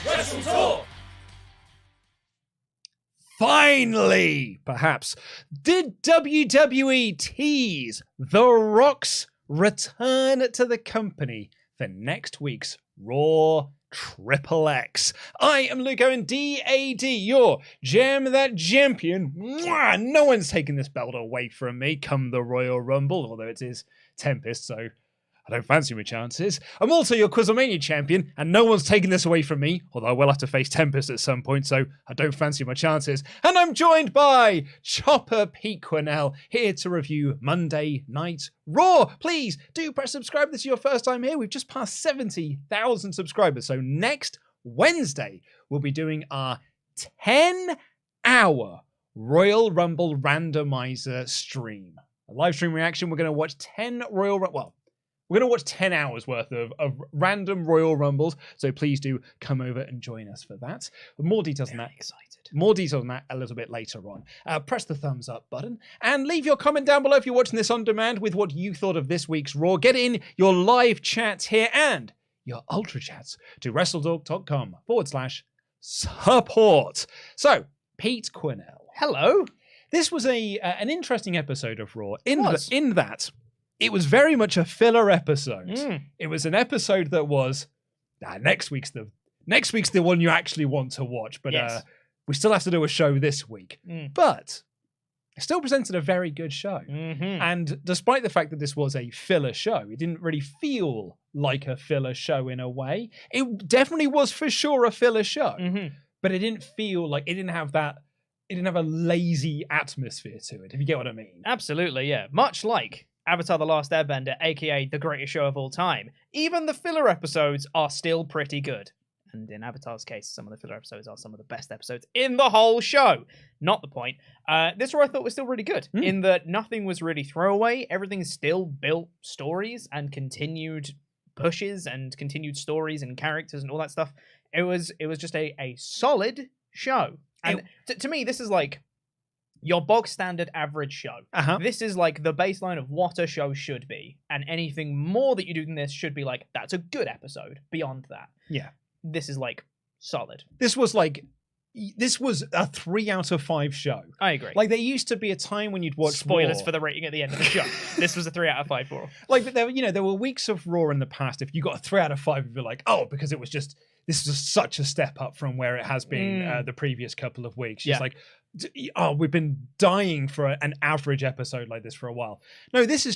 WrestleTalk! Finally, perhaps, did WWE tease The Rock's return to the company for next week's Raw XXX? I am Luke Owen, DAD, your Jam That Champion. Mwah! No one's taking this belt away from me come the Royal Rumble, although it is Tempest, so I don't fancy my chances. I'm also your Quizlemania champion, and no one's taking this away from me, although I will have to face Tempest at some point, so I don't fancy my chances. And I'm joined by Chopper Pete Quinnell, here to review Monday Night Raw. Please do press subscribe if this is your first time here. We've just passed 70,000 subscribers, so next Wednesday we'll be doing our 10-hour Royal Rumble randomizer stream. A live stream reaction. We're going to watch 10 Royal Rumble. Well, we're going to watch 10 hours worth of random Royal Rumbles, so please do come over and join us for that. With more details on that. Excited. More details on that a little bit later on. Press the thumbs up button and leave your comment down below if you're watching this on demand with what you thought of this week's Raw. Get in your live chats here and your Ultrachats to WrestleTalk.com/support. So, Pete Quinnell. Hello. This was an interesting episode of Raw in that it was very much a filler episode. It was an episode that was next week's the one you actually want to watch, but yes. We still have to do a show this week. But it still presented a very good show. And despite the fact that this was a filler show, it didn't really feel like a filler show in a way. It definitely was for sure a filler show, but it didn't feel like it didn't have a lazy atmosphere to it, if you get what I mean. Absolutely, yeah. Much like Avatar The Last Airbender, aka the greatest show of all time, even the filler episodes are still pretty good. And in Avatar's case, some of the filler episodes are some of the best episodes in the whole show. Not the point. This Raw I thought was still really good, in that nothing was really throwaway. Everything still built stories and continued pushes and continued stories and characters and all that stuff. It was just a solid show. And to me, this is like your bog standard average show. This is like the baseline of what a show should be. And anything more that you do than this should be like, that's a good episode. Beyond that. Yeah. This is like solid. This was a 3 out of 5 show. I agree. Like there used to be a time when you'd watch spoilers Raw. For the rating at the end of the show. This was a 3 out of 5 Raw. Like, but there were weeks of Raw in the past. If you got a 3 out of 5, you'd be like, oh, because it was just this is such a step up from where it has been the previous couple of weeks. Just like, oh, we've been dying for an average episode like this for a while. No, this is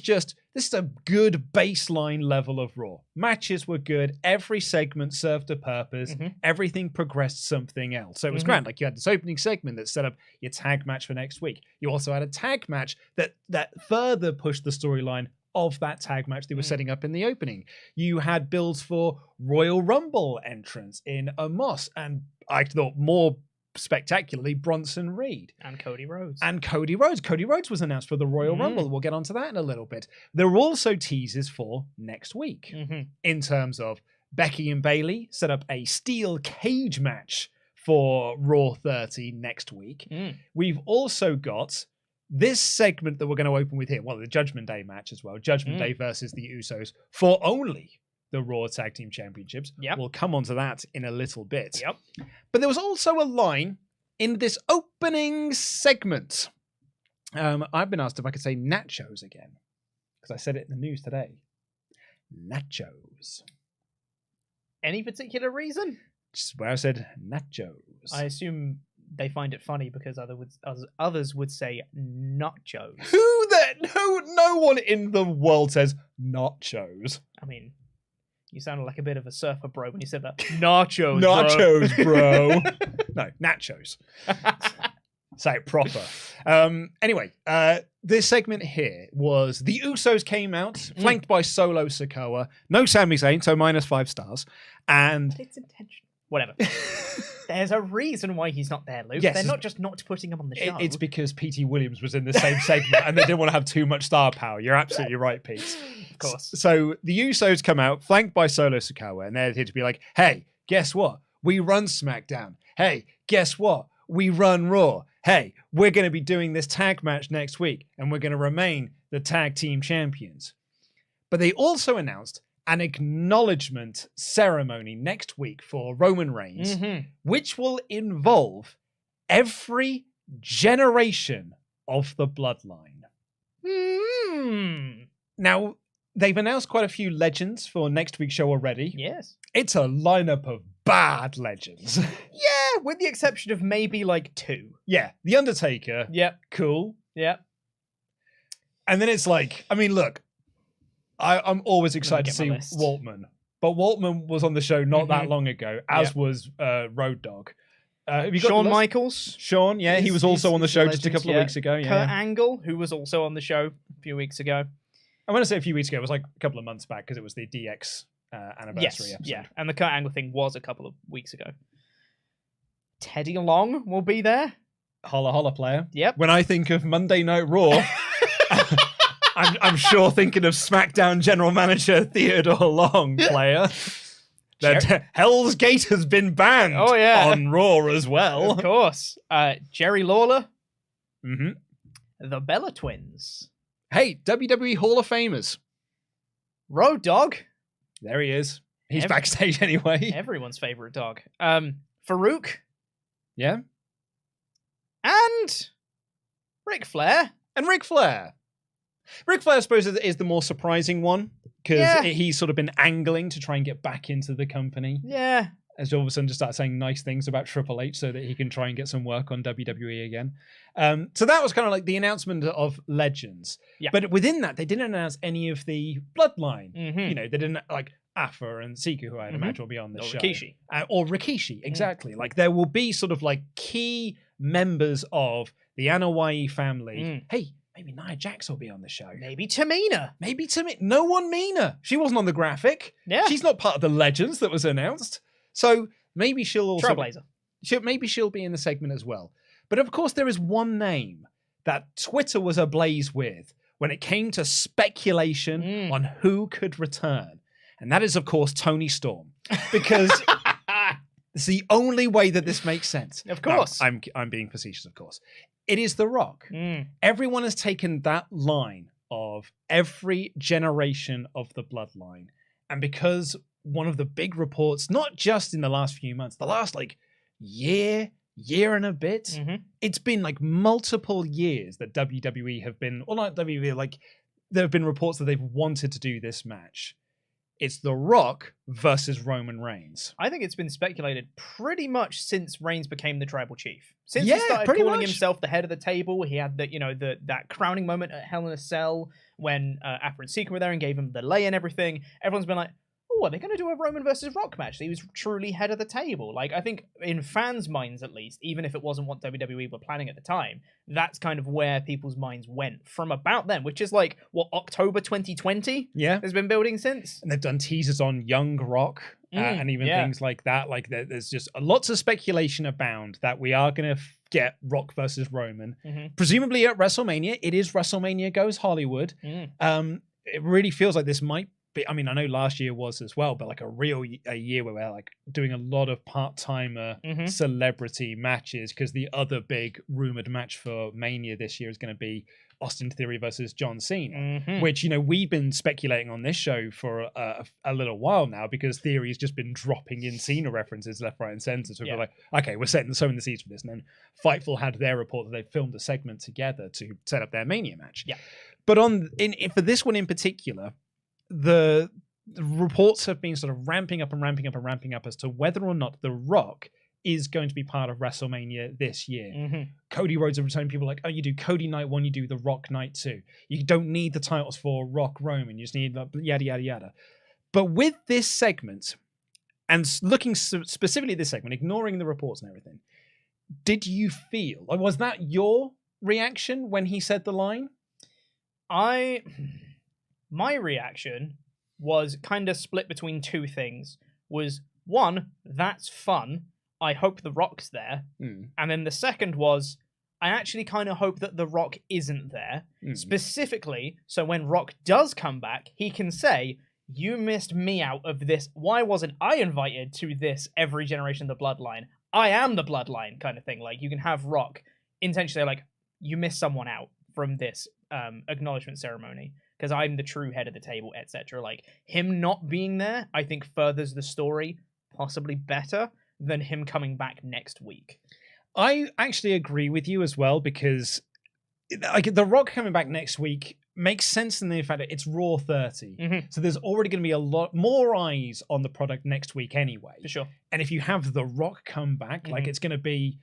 a good baseline level of Raw. Matches were good. Every segment served a purpose. Everything progressed something else. So it was grand. Like you had this opening segment that set up your tag match for next week. You also had a tag match that further pushed the storyline of that tag match they were setting up in the opening. You had builds for Royal Rumble entrance in Omos, and I thought more spectacularly Bronson Reed. And Cody Rhodes. Cody Rhodes was announced for the Royal Rumble. We'll get onto that in a little bit. There were also teases for next week in terms of Becky and Bayley set up a steel cage match for Raw 30 next week. We've also got this segment that we're going to open with here, well, the Judgment Day match as well. Judgment Day versus the Usos for only the Raw Tag Team Championships. We'll come on to that in a little bit. But there was also a line in this opening segment. I've been asked if I could say nachos again, because I said it in the news today. Nachos. Any particular reason? Just where I said nachos. I assume they find it funny because others would say nachos. No one in the world says nachos. I mean, you sounded like a bit of a surfer bro when you said that. Nachos, bro. No, nachos. Say it proper. Anyway, this segment here was the Usos came out, flanked by Solo Sikoa. No Sami Zayn, so -5 stars. And but it's intentional. Whatever. There's a reason why he's not there, Luke. Yes, they're not just not putting him on the show. It's because P.T. Williams was in the same segment and they didn't want to have too much star power. You're absolutely right, Pete. Of course. So the Usos come out, flanked by Solo Sikoa, and they're here to be like, hey, guess what? We run SmackDown. Hey, guess what? We run Raw. Hey, we're going to be doing this tag match next week, and we're going to remain the tag team champions. But they also announced an acknowledgement ceremony next week for Roman Reigns, which will involve every generation of the Bloodline. Now, they've announced quite a few legends for next week's show already. Yes. It's a lineup of bad legends. Yeah, with the exception of maybe like 2. Yeah, The Undertaker. Yep. Cool. Yep. And then it's like, I mean, look, I'm always excited to see Waltman. But Waltman was on the show not that long ago, as was Road Dogg. Have you got Shawn Michaels? Shawn, yeah, he was also on the show just a couple of weeks ago. Yeah. Kurt Angle, who was also on the show a few weeks ago. I want to say a few weeks ago, it was like a couple of months back because it was the DX anniversary episode. Yeah, and the Kurt Angle thing was a couple of weeks ago. Teddy Long will be there. Holla holla player. Yep. When I think of Monday Night Raw, I'm sure thinking of SmackDown General Manager Theodore Long player. Hell's Gate has been banned on Raw as well. Of course. Jerry Lawler. Mm-hmm. The Bella Twins. Hey, WWE Hall of Famers. Road Dogg. There he is. He's backstage anyway. Everyone's favorite dog. Farouk. Yeah. And Ric Flair. And Ric Flair. Ric Flair, I suppose, is the more surprising one because he's sort of been angling to try and get back into the company. Yeah. As all of a sudden just start saying nice things about Triple H so that he can try and get some work on WWE again. So that was kind of like the announcement of legends. Yeah. But within that, they didn't announce any of the Bloodline. Mm-hmm. You know, they didn't like Afa and Siku, who I'd imagine will be on the show. Rikishi. Or Rikishi, exactly. Like there will be sort of like key members of the Anoa'i family. Hey, maybe Nia Jax will be on the show. Maybe Tamina. No one Mina. She wasn't on the graphic. Yeah. She's not part of the legends that was announced. So maybe she'll also... Trailblazer. Maybe she'll be in the segment as well. But of course, there is one name that Twitter was ablaze with when it came to speculation on who could return. And that is, of course, Tony Storm. Because it's the only way that this makes sense. Of course. No, I'm being facetious, of course. It is The Rock. Everyone has taken that line of every generation of the Bloodline. And because one of the big reports, not just in the last few months, the last like year and a bit, it's been like multiple years that WWE have been, or not WWE, like there have been reports that they've wanted to do this match. It's The Rock versus Roman Reigns. I think it's been speculated pretty much since Reigns became the tribal chief. Since he started calling himself the head of the table, he had that crowning moment at Hell in a Cell when Afa and Sika were there and gave him the lay and everything. Everyone's been like, oh, are they going to do a Roman versus Rock match? He was truly head of the table. Like, I think in fans' minds, at least, even if it wasn't what WWE were planning at the time, that's kind of where people's minds went from about then, which is like, what, October 2020? Yeah. Has been building since. And they've done teasers on young Rock and even things like that. Like, there's just lots of speculation abound that we are going to get Rock versus Roman. Presumably at WrestleMania. It is WrestleMania Goes Hollywood. It really feels like this might be, I mean, I know last year was as well, but like a year where we're like doing a lot of part-timer celebrity matches, because the other big rumored match for Mania this year is going to be Austin Theory versus John Cena, which, you know, we've been speculating on this show for a little while now, because Theory's just been dropping in Cena references left, right, and center. So we're like, okay, we're sowing the seeds for this. And then Fightful had their report that they filmed a segment together to set up their Mania match. Yeah. But for this one in particular, the reports have been sort of ramping up as to whether or not The Rock is going to be part of WrestleMania this year. Cody Rhodes are returning. People are like, oh, you do Cody night 1, you do The Rock night 2. You don't need the titles for Rock Roman. You just need yada, yada, yada. But with this segment, and looking specifically at this segment, ignoring the reports and everything, did you feel, or was that your reaction when he said the line? My reaction was kind of split between two things. Was one, that's fun. I hope The Rock's there. And then the second was, I actually kind of hope that The Rock isn't there. Specifically, so when Rock does come back, he can say, you missed me out of this. Why wasn't I invited to this every generation of the Bloodline? I am the Bloodline kind of thing. Like, you can have Rock intentionally like, you missed someone out from this acknowledgement ceremony. because I'm the true head of the table, etc. Like, him not being there, I think furthers the story possibly better than him coming back next week. I actually agree with you as well, because like The Rock coming back next week makes sense in the fact that it's Raw 30. So there's already going to be a lot more eyes on the product next week anyway. For sure. And if you have The Rock come back, like that's going to be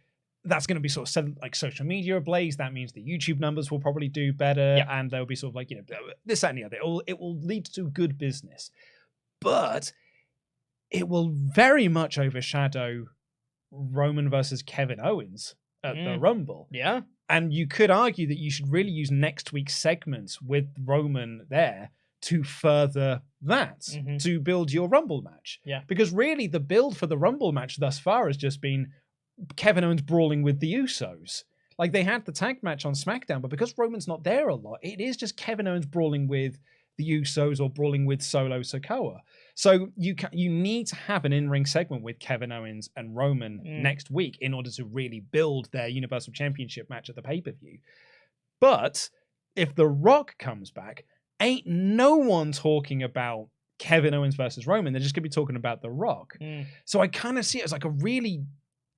sort of set like social media ablaze. That means the YouTube numbers will probably do better, and there'll be sort of like, you know, this, that, and the other. It will lead to good business, but it will very much overshadow Roman versus Kevin Owens at the Rumble. Yeah. And you could argue that you should really use next week's segments with Roman there to further that, to build your Rumble match. Yeah. Because really the build for the Rumble match thus far has just been Kevin Owens brawling with the Usos. Like, they had the tag match on SmackDown, but because Roman's not there a lot, it is just Kevin Owens brawling with the Usos or brawling with Solo Sikoa. So you need to have an in-ring segment with Kevin Owens and Roman next week in order to really build their Universal Championship match at the pay-per-view. But if The Rock comes back, ain't no one talking about Kevin Owens versus Roman. They're just going to be talking about The Rock. So I kind of see it as like a really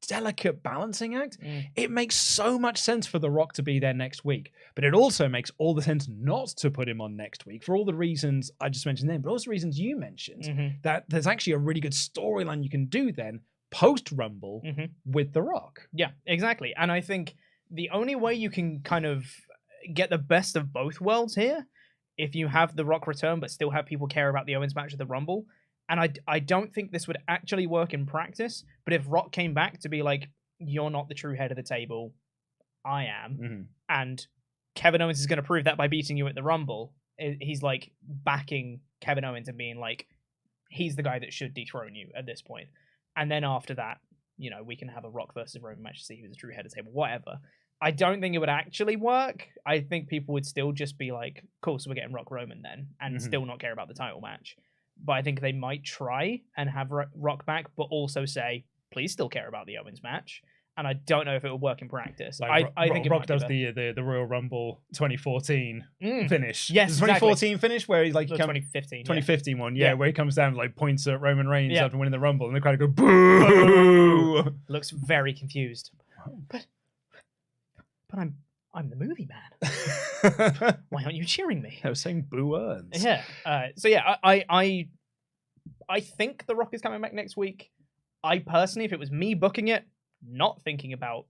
delicate balancing act. It makes so much sense for The Rock to be there next week, but it also makes all the sense not to put him on next week for all the reasons I just mentioned then, but also the reasons you mentioned, that there's actually a really good storyline you can do then post Rumble with The Rock. Yeah, exactly. And I think the only way you can kind of get the best of both worlds here, if you have The Rock return but still have people care about the Owens match at the Rumble. And I don't think this would actually work in practice, but if Rock came back to be like, you're not the true head of the table, I am, and Kevin Owens is going to prove that by beating you at the Rumble, he's like backing Kevin Owens and being like, he's the guy that should dethrone you at this point. And then after that, you know, we can have a Rock versus Roman match to see who's the true head of the table, whatever. I don't think it would actually work. I think people would still just be like, cool, so we're getting Rock Roman then, and still not care about the title match. But I think they might try and have Rock back, but also say, please still care about the Owens match. And I don't know if it would work in practice. Like, I think Rock does the Royal Rumble 2014 finish. Yes, the 2014 finish where he like the 2015 one, where he comes down and like points at Roman Reigns after winning the Rumble, and the crowd go boo. Looks very confused. But I'm the movie man. Why aren't you cheering me? I was saying boo earns. Yeah. So yeah, I think The Rock is coming back next week. I personally, if it was me booking it, not thinking about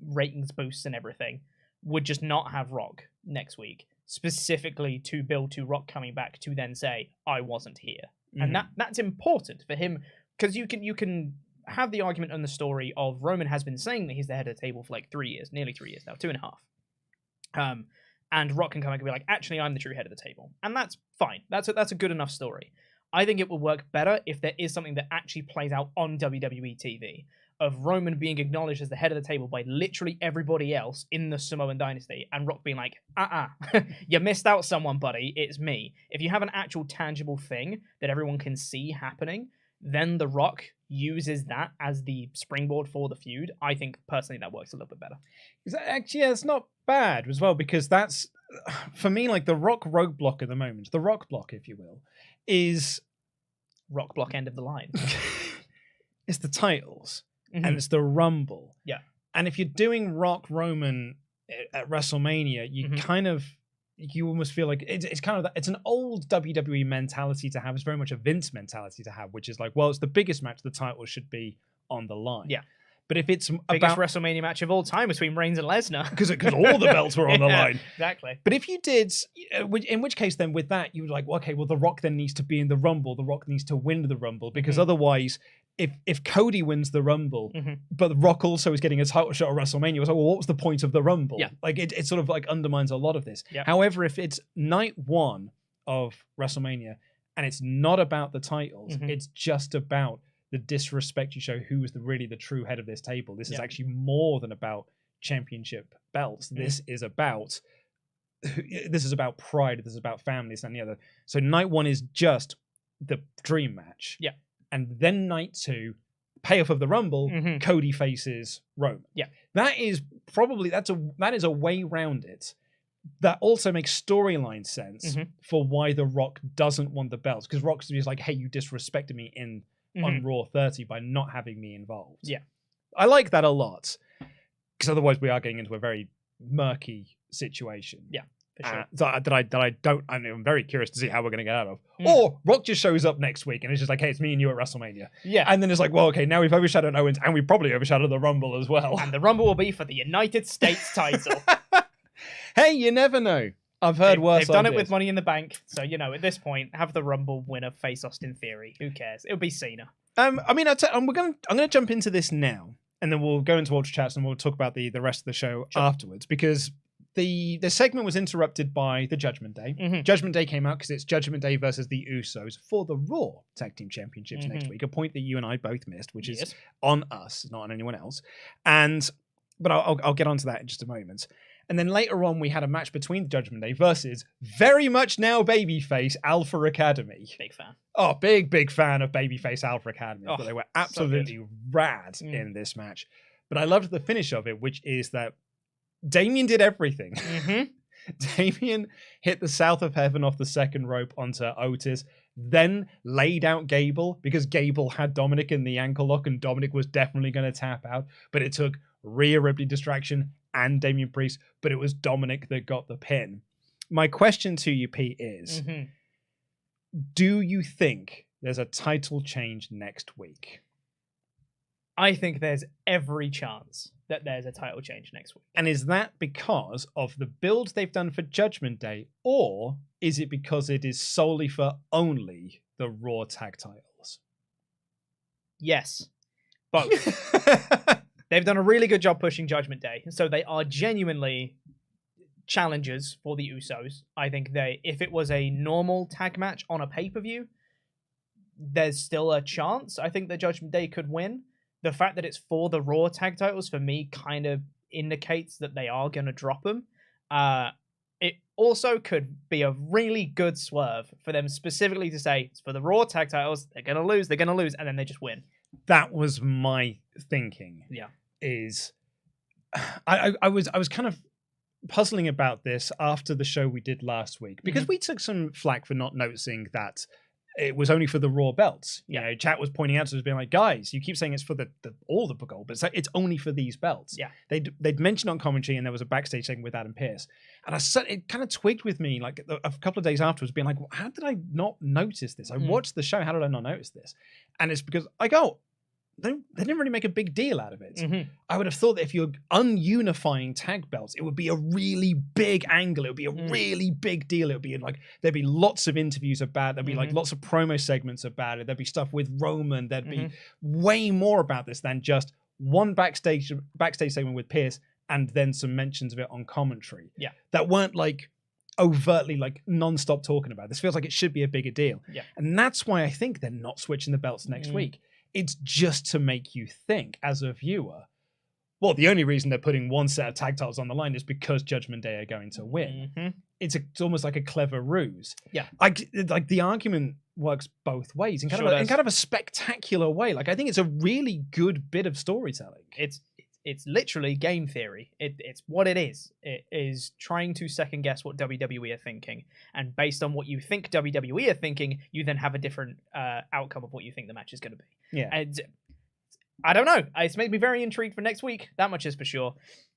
ratings boosts and everything, would just not have Rock next week, specifically to build to Rock coming back to then say, I wasn't here. And that's important for him, because you can have the argument on the story of Roman has been saying that he's the head of the table for like 3 years, nearly 3 years now, 2.5. And Rock can come back and be like, actually, I'm the true head of the table. And that's fine. That's a good enough story. I think it will work better if there is something that actually plays out on WWE TV, of Roman being acknowledged as the head of the table by literally everybody else in the Samoan dynasty, and Rock being like, you missed out someone, buddy, it's me. If you have an actual tangible thing that everyone can see happening, then The Rock uses that as the springboard for the feud. I think personally that works a little bit better. Actually, yeah, it's not bad as well, because that's, for me, like the Rock roadblock at the moment, the Rock block, if you will, is Rock block end of the line. It's the titles and it's the Rumble. Yeah. And if you're doing Rock Roman at WrestleMania, you kind of, you almost feel like it's kind of, it's an old WWE mentality to have. It's very much a Vince mentality to have, which is like, well, it's the biggest match, the title should be on the line. Yeah. But if it's biggest WrestleMania match of all time between Reigns and Lesnar, because all the belts were on the line, exactly. But if you did, in which case then with that you were like, well, okay, well, The Rock then needs to be in the Rumble. The Rock needs to win the Rumble, because otherwise, if Cody wins the Rumble, but The Rock also is getting a title shot at WrestleMania, it's like, well, what was the point of the Rumble? Yeah. Like it sort of like undermines a lot of this. Yep. However, if it's night one of WrestleMania and it's not about the titles, it's just about the disrespect you show who is really the true head of this table. This is actually more than about championship belts. This is about pride. This is about family, this and the other. So night one is just the dream match. Yeah. And then night two, payoff of the Rumble, Cody faces Roman. Yeah. That is probably, that is a way around it that also makes storyline sense for why The Rock doesn't want the belts. Because Rock's just like, hey, you disrespected me on Raw 30 by not having me involved. Yeah. I like that a lot. Because otherwise we are getting into a very murky situation. Yeah, for sure. I'm very curious to see how we're going to get out of. Or Rock just shows up next week and it's just like, hey, it's me and you at WrestleMania. Yeah. And then it's like, well, okay, now we've overshadowed Owens and we probably overshadowed the Rumble as well. And the Rumble will be for the United States title. Hey, you never know. I've heard worse. They've done it with Money in the Bank, so at this point, have the Rumble winner face Austin Theory. Who cares? It'll be Cena. I'm gonna jump into this now, and then we'll go into Ultrachats and we'll talk about the rest of the show afterwards, because the segment was interrupted by the Judgment Day. Judgment Day came out because it's Judgment Day versus the Usos for the Raw Tag Team Championships next week. A point that you and I both missed, which is on us, not on anyone else. But I'll get onto that in just a moment. And then later on, we had a match between the Judgment Day versus very much now babyface Alpha Academy. Big fan. Oh, big fan of babyface Alpha Academy. Oh, but they were absolutely rad in this match. But I loved the finish of it, which is that Damien did everything. Damien hit the South of Heaven off the second rope onto Otis, then laid out Gable because Gable had Dominic in the ankle lock and Dominic was definitely going to tap out. But it took Rhea Ripley distraction and Damian Priest, but it was Dominic that got the pin. My question to you, Pete, is do you think there's a title change next week? I think there's every chance that there's a title change next week. And is that because of the build they've done for Judgment Day, or is it because it is solely for only the Raw tag titles? Yes, both. They've done a really good job pushing Judgment Day, so they are genuinely challengers for the Usos. I think if it was a normal tag match on a pay-per-view, there's still a chance. I think the Judgment Day could win. The fact that it's for the Raw tag titles, for me, kind of indicates that they are going to drop them. It also could be a really good swerve for them specifically to say, it's for the Raw tag titles, they're going to lose, and then they just win. That was my thinking. Yeah. I was kind of puzzling about this after the show we did last week, because we took some flack for not noticing that it was only for the Raw belts. You know, chat was pointing out to us, being like, guys, you keep saying it's for all the gold, but it's only for these belts. Yeah. They'd mentioned on commentary, and there was a backstage segment with Adam Pearce. And it kind of twigged with me like a couple of days afterwards, being like, how did I not notice this? I watched the show. How did I not notice this? And it's because they didn't really make a big deal out of it. I would have thought that if you're ununifying tag belts, it would be a really big angle. It would be a really big deal. It would be like, there'd be lots of interviews about it. There'd be like lots of promo segments about it. There'd be stuff with Roman. There'd be way more about this than just one backstage segment with Pierce and then some mentions of it on commentary. Yeah. That weren't like overtly like non-stop talking about it. This feels like it should be a bigger deal. Yeah. And that's why I think they're not switching the belts next week. It's just to make you think as a viewer, well, the only reason they're putting one set of tag titles on the line is because Judgment Day are going to win. It's almost like a clever ruse. Yeah. Like the argument works both ways in kind of a spectacular way. Like, I think it's a really good bit of storytelling. It's literally game theory. It's what it is. It is trying to second guess what WWE are thinking. And based on what you think WWE are thinking, you then have a different outcome of what you think the match is going to be. Yeah. And I don't know. It's made me very intrigued for next week. That much is for sure.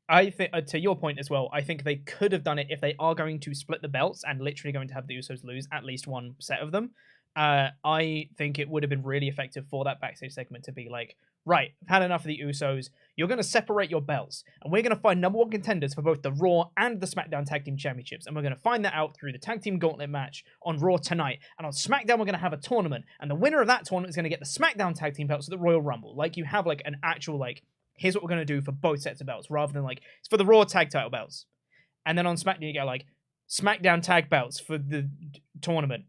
I think, to your point as well, I think they could have done it if they are going to split the belts and literally going to have the Usos lose at least one set of them. I think it would have been really effective for that backstage segment to be like, right, I've had enough of the Usos. You're going to separate your belts, and we're going to find number one contenders for both the Raw and the SmackDown Tag Team Championships, and we're going to find that out through the Tag Team Gauntlet match on Raw tonight. And on SmackDown, we're going to have a tournament, and the winner of that tournament is going to get the SmackDown Tag Team belts at the Royal Rumble. Like, you have like an actual like, here's what we're going to do for both sets of belts, rather than like, it's for the Raw tag title belts. And then on SmackDown, you go like, SmackDown tag belts for the tournament.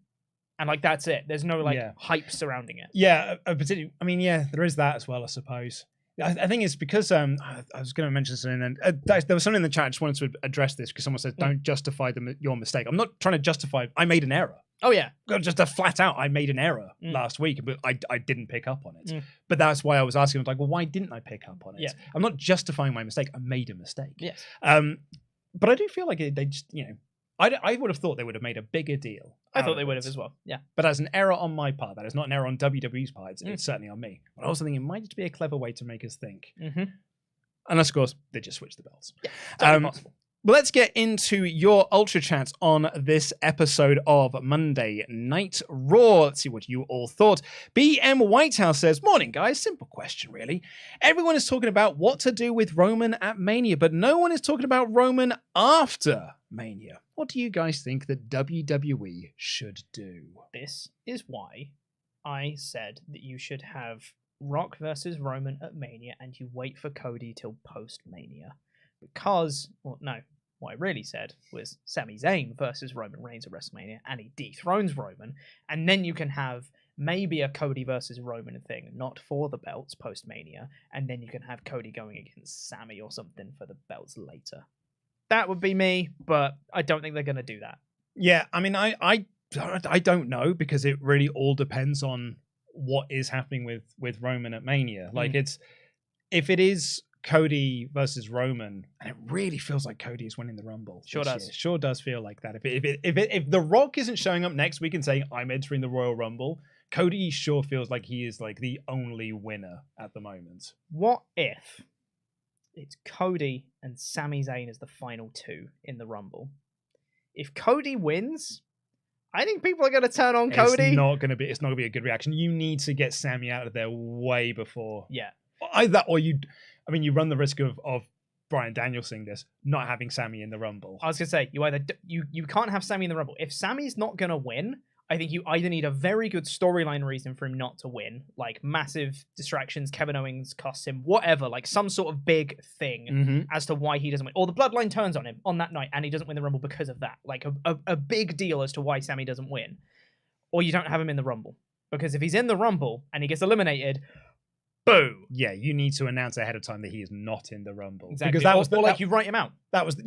And like, that's it. There's no like hype surrounding it. Yeah, particularly. I mean, yeah, there is that as well, I suppose. I think it's because I was going to mention something, and there was something in the chat. I just wanted to address this because someone said, "Don't justify your mistake." I'm not trying to justify. I made an error. Oh yeah, just a flat out. I made an error last week, but I didn't pick up on it. But that's why I was asking. I was like, well, why didn't I pick up on it? Yeah. I'm not justifying my mistake. I made a mistake. Yes. But I do feel like they just, I would have thought they would have made a bigger deal. I thought they would have as well. Yeah. But as an error on my part, that is not an error on WWE's part. It's certainly on me. But I also think it might just be a clever way to make us think. Mm-hmm. Unless, of course, they just switch the belts. Yeah, totally possible. But let's get into your Ultra Chats on this episode of Monday Night Raw. Let's see what you all thought. BM Whitehouse says, morning, guys. Simple question, really. Everyone is talking about what to do with Roman at Mania, but no one is talking about Roman after Mania. What do you guys think that WWE should do? This is why I said that you should have Rock versus Roman at Mania and you wait for Cody till post-Mania. Because, what I really said was Sami Zayn versus Roman Reigns at WrestleMania, and he dethrones Roman, and then you can have maybe a Cody versus Roman thing, not for the belts post-Mania, and then you can have Cody going against Sami or something for the belts later. That would be me, but I don't think they're going to do that. Yeah, I mean, I don't know, because it really all depends on what is happening with Roman at Mania. Like, if it is Cody versus Roman, and it really feels like Cody is winning the Rumble. Sure does. Year. Sure does feel like that. If The Rock isn't showing up next week and saying I'm entering the Royal Rumble, Cody sure feels like he is like the only winner at the moment. What if it's Cody and Sami Zayn as the final two in the Rumble? If Cody wins, I think people are going to turn on Cody. It's not going to be a good reaction. You need to get Sami out of there way before. Yeah. Either or you run the risk of Bryan Danielson not having Sami in the Rumble. I was going to say, you can't have Sami in the Rumble. If Sami's not going to win, I think you either need a very good storyline reason for him not to win, like massive distractions, Kevin Owens costs him, whatever, like some sort of big thing as to why he doesn't win. Or the Bloodline turns on him on that night and he doesn't win the Rumble because of that. Like a big deal as to why Sami doesn't win. Or you don't have him in the Rumble. Because if he's in the Rumble and he gets eliminated, boom. Yeah, you need to announce ahead of time that he is not in the Rumble. Exactly. Because you write him out. That was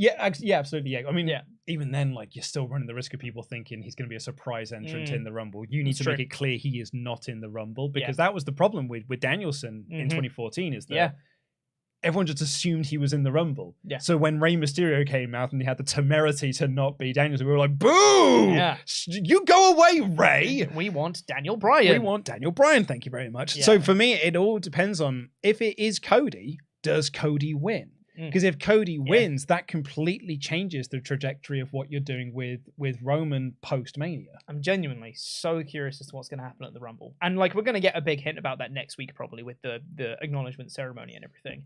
absolutely. Yeah. I mean, even then, like, you're still running the risk of people thinking he's going to be a surprise entrant in the Rumble. You need to make it clear he is not in the Rumble, because that was the problem with Danielson in 2014. Is that everyone just assumed he was in the Rumble. Yeah. So when Rey Mysterio came out and he had the temerity to not be Danielson, we were like, boo! Yeah. You go away, Rey! We want Daniel Bryan. Thank you very much. Yeah. So for me, it all depends on, if it is Cody, does Cody win? Because if Cody wins, that completely changes the trajectory of what you're doing with Roman post-Mania. I'm genuinely so curious as to what's going to happen at the Rumble. And like, we're going to get a big hint about that next week, probably, with the acknowledgement ceremony and everything.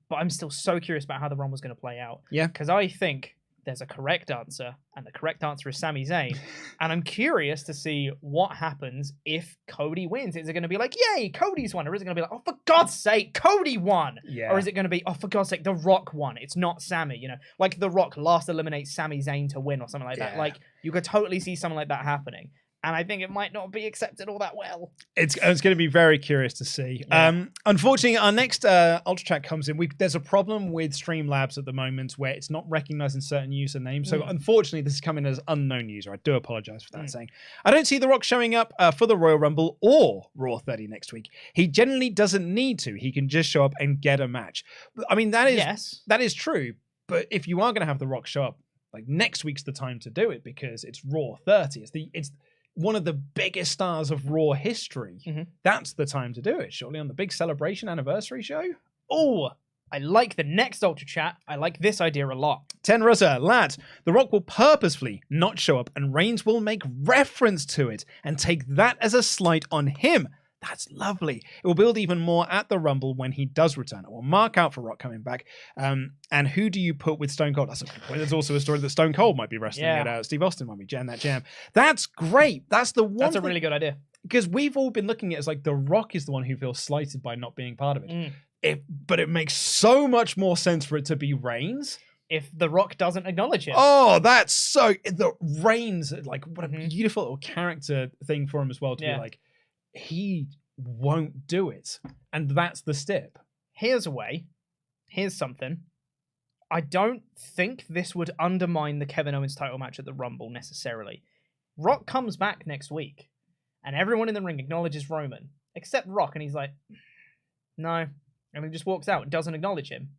But I'm still so curious about how the Rumble's going to play out. Yeah. Because I think there's a correct answer, and the correct answer is Sami Zayn. And I'm curious to see what happens if Cody wins. Is it going to be like, yay, Cody's won? Or is it going to be like, oh, for God's sake, Cody won? Yeah. Or is it going to be, oh, for God's sake, The Rock won? It's not Sami, Like The Rock last eliminates Sami Zayn to win or something like that. Like, you could totally see something like that happening. And I think it might not be accepted all that well. It's going to be very curious to see. Yeah. Unfortunately, our next Ultra Chat comes in. There's a problem with Streamlabs at the moment where it's not recognizing certain usernames. So unfortunately, this is coming as unknown user. I do apologize for that saying. I don't see The Rock showing up for the Royal Rumble or Raw 30 next week. He generally doesn't need to. He can just show up and get a match. I mean, that is true. But if you are going to have The Rock show up, like, next week's the time to do it, because it's Raw 30. It's one of the biggest stars of Raw history. That's the time to do it, surely, on the big celebration anniversary show. Oh, I like the next Ultra Chat. I like this idea a lot. Ten Ruzza, lad, The Rock will purposefully not show up, and Reigns will make reference to it and take that as a slight on him. That's lovely. It will build even more at the Rumble when he does return. I will mark out for Rock coming back. And who do you put with Stone Cold? That's a good point. There's also a story that Stone Cold might be wrestling at Steve Austin might be jam that jam. That's great. That's the one. That's a really good idea. Because we've all been looking at it as like The Rock is the one who feels slighted by not being part of it. But it makes so much more sense for it to be Reigns. If The Rock doesn't acknowledge him. Oh, that's so... The Reigns, like, what a beautiful little character thing for him as well, to be like, he won't do it. And that's the step. Here's a way. Here's something. I don't think this would undermine the Kevin Owens title match at the Rumble necessarily. Rock comes back next week, and everyone in the ring acknowledges Roman, except Rock, and he's like, no. And he just walks out and doesn't acknowledge him.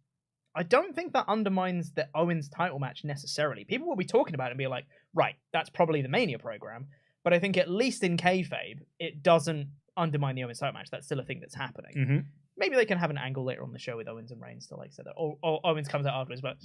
I don't think that undermines the Owens title match necessarily. People will be talking about it and be like, right, that's probably the Mania program. But I think at least in kayfabe, it doesn't undermine the Owens title match. That's still a thing that's happening. Mm-hmm. Maybe they can have an angle later on the show with Owens and Reigns to like say that. Or Owens comes out afterwards, but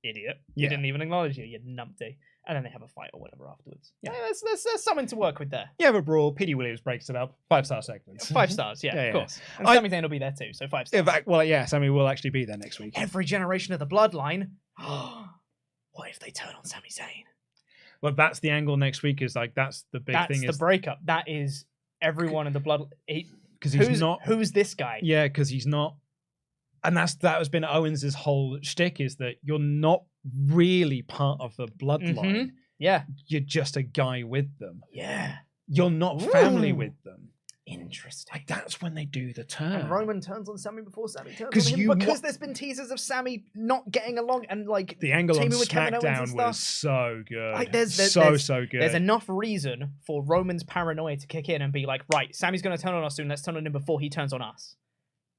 idiot. You didn't even acknowledge you numpty. And then they have a fight or whatever afterwards. Yeah, there's something to work with there. You have a brawl. Petey Williams breaks it up. 5-star segments. 5 stars, of course. And Sami Zayn will be there too, so 5 stars. Sami will actually be there next week. Every generation of the Bloodline. What if they turn on Sami Zayn? Well, that's the angle next week. Is like that's the big thing. That's the breakup. That is everyone in the Blood. Because he's not. Who's this guy? Yeah, because he's not. And that has been Owens' whole shtick, is that you're not really part of the bloodline. Mm-hmm. Yeah. You're just a guy with them. Yeah. You're not family with them. Interesting. Like, that's when they do the turn. And Roman turns on Sami before Sami turns on him. Because there's been teasers of Sami not getting along and like the angle on with SmackDown was so good. Like, there's so good. There's enough reason for Roman's paranoia to kick in and be like, right, Sami's going to turn on us soon. Let's turn on him before he turns on us.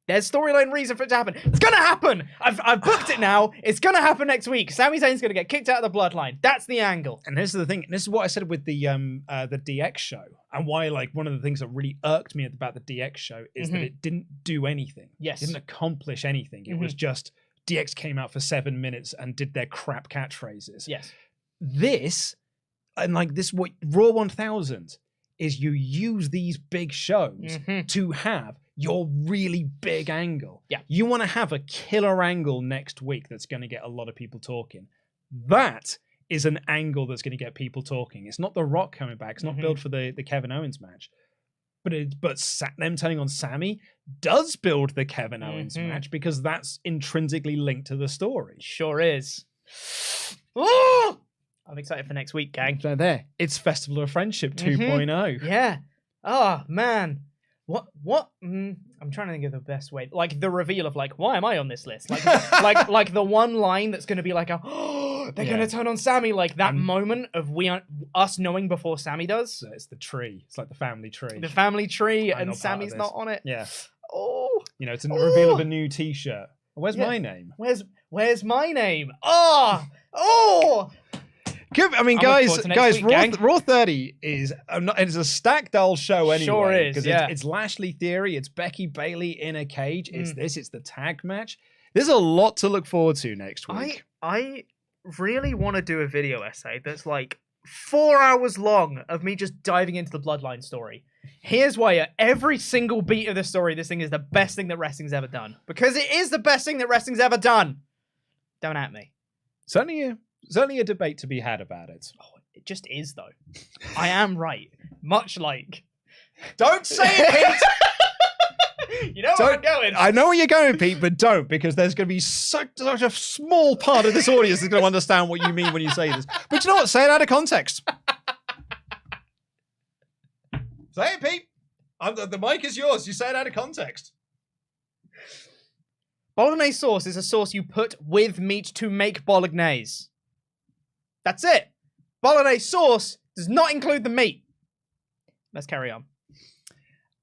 There's storyline reason for it to happen. It's gonna happen. I've booked it now. It's gonna happen next week. Sami Zayn's gonna get kicked out of the bloodline. That's the angle. And this is the thing. This is what I said with the DX show, and why like one of the things that really irked me about the DX show is that it didn't do anything. Yes, it didn't accomplish anything. It was just DX came out for 7 minutes and did their crap catchphrases. Yes, this and like this what Raw 1000 is. You use these big shows to have your really big angle. Yeah. You want to have a killer angle next week that's going to get a lot of people talking. That is an angle that's going to get people talking. It's not The Rock coming back. It's not built for the Kevin Owens match. But them turning on Sami does build the Kevin Owens match because that's intrinsically linked to the story. Sure is. Oh! I'm excited for next week, gang. So there. It's Festival of Friendship 2.0. Yeah. Oh, man. What? I'm trying to think of the best way. Like the reveal of like, why am I on this list? Like, like the one line that's going to be like they're going to turn on Sami. Like that moment of us knowing before Sami does. So it's the tree. It's like the family tree. The family tree, and Sami's not on it. Yeah. Oh. You know, it's a reveal of a new T-shirt. Where's my name? Where's my name? Oh. I mean, guys, Raw 30 is it's a stacked old show anyway. Sure is, it's Lashley Theory, it's Becky Bayley in a cage, it's the tag match. There's a lot to look forward to next week. I really want to do a video essay that's like 4 hours long of me just diving into the Bloodline story. Here's why at every single beat of the story, this thing is the best thing that wrestling's ever done. Because it is the best thing that wrestling's ever done. Don't at me. Certainly a debate to be had about it. Oh, it just is, though. I am right. Much like... Don't say it, Pete! You know where I'm going. I know where you're going, Pete, but don't, because there's going to be such a small part of this audience that's going to understand what you mean when you say this. But you know what? Say it out of context. Say it, Pete. The mic is yours. You say it out of context. Bolognese sauce is a sauce you put with meat to make bolognese. That's it. Bolognese sauce does not include the meat. Let's carry on.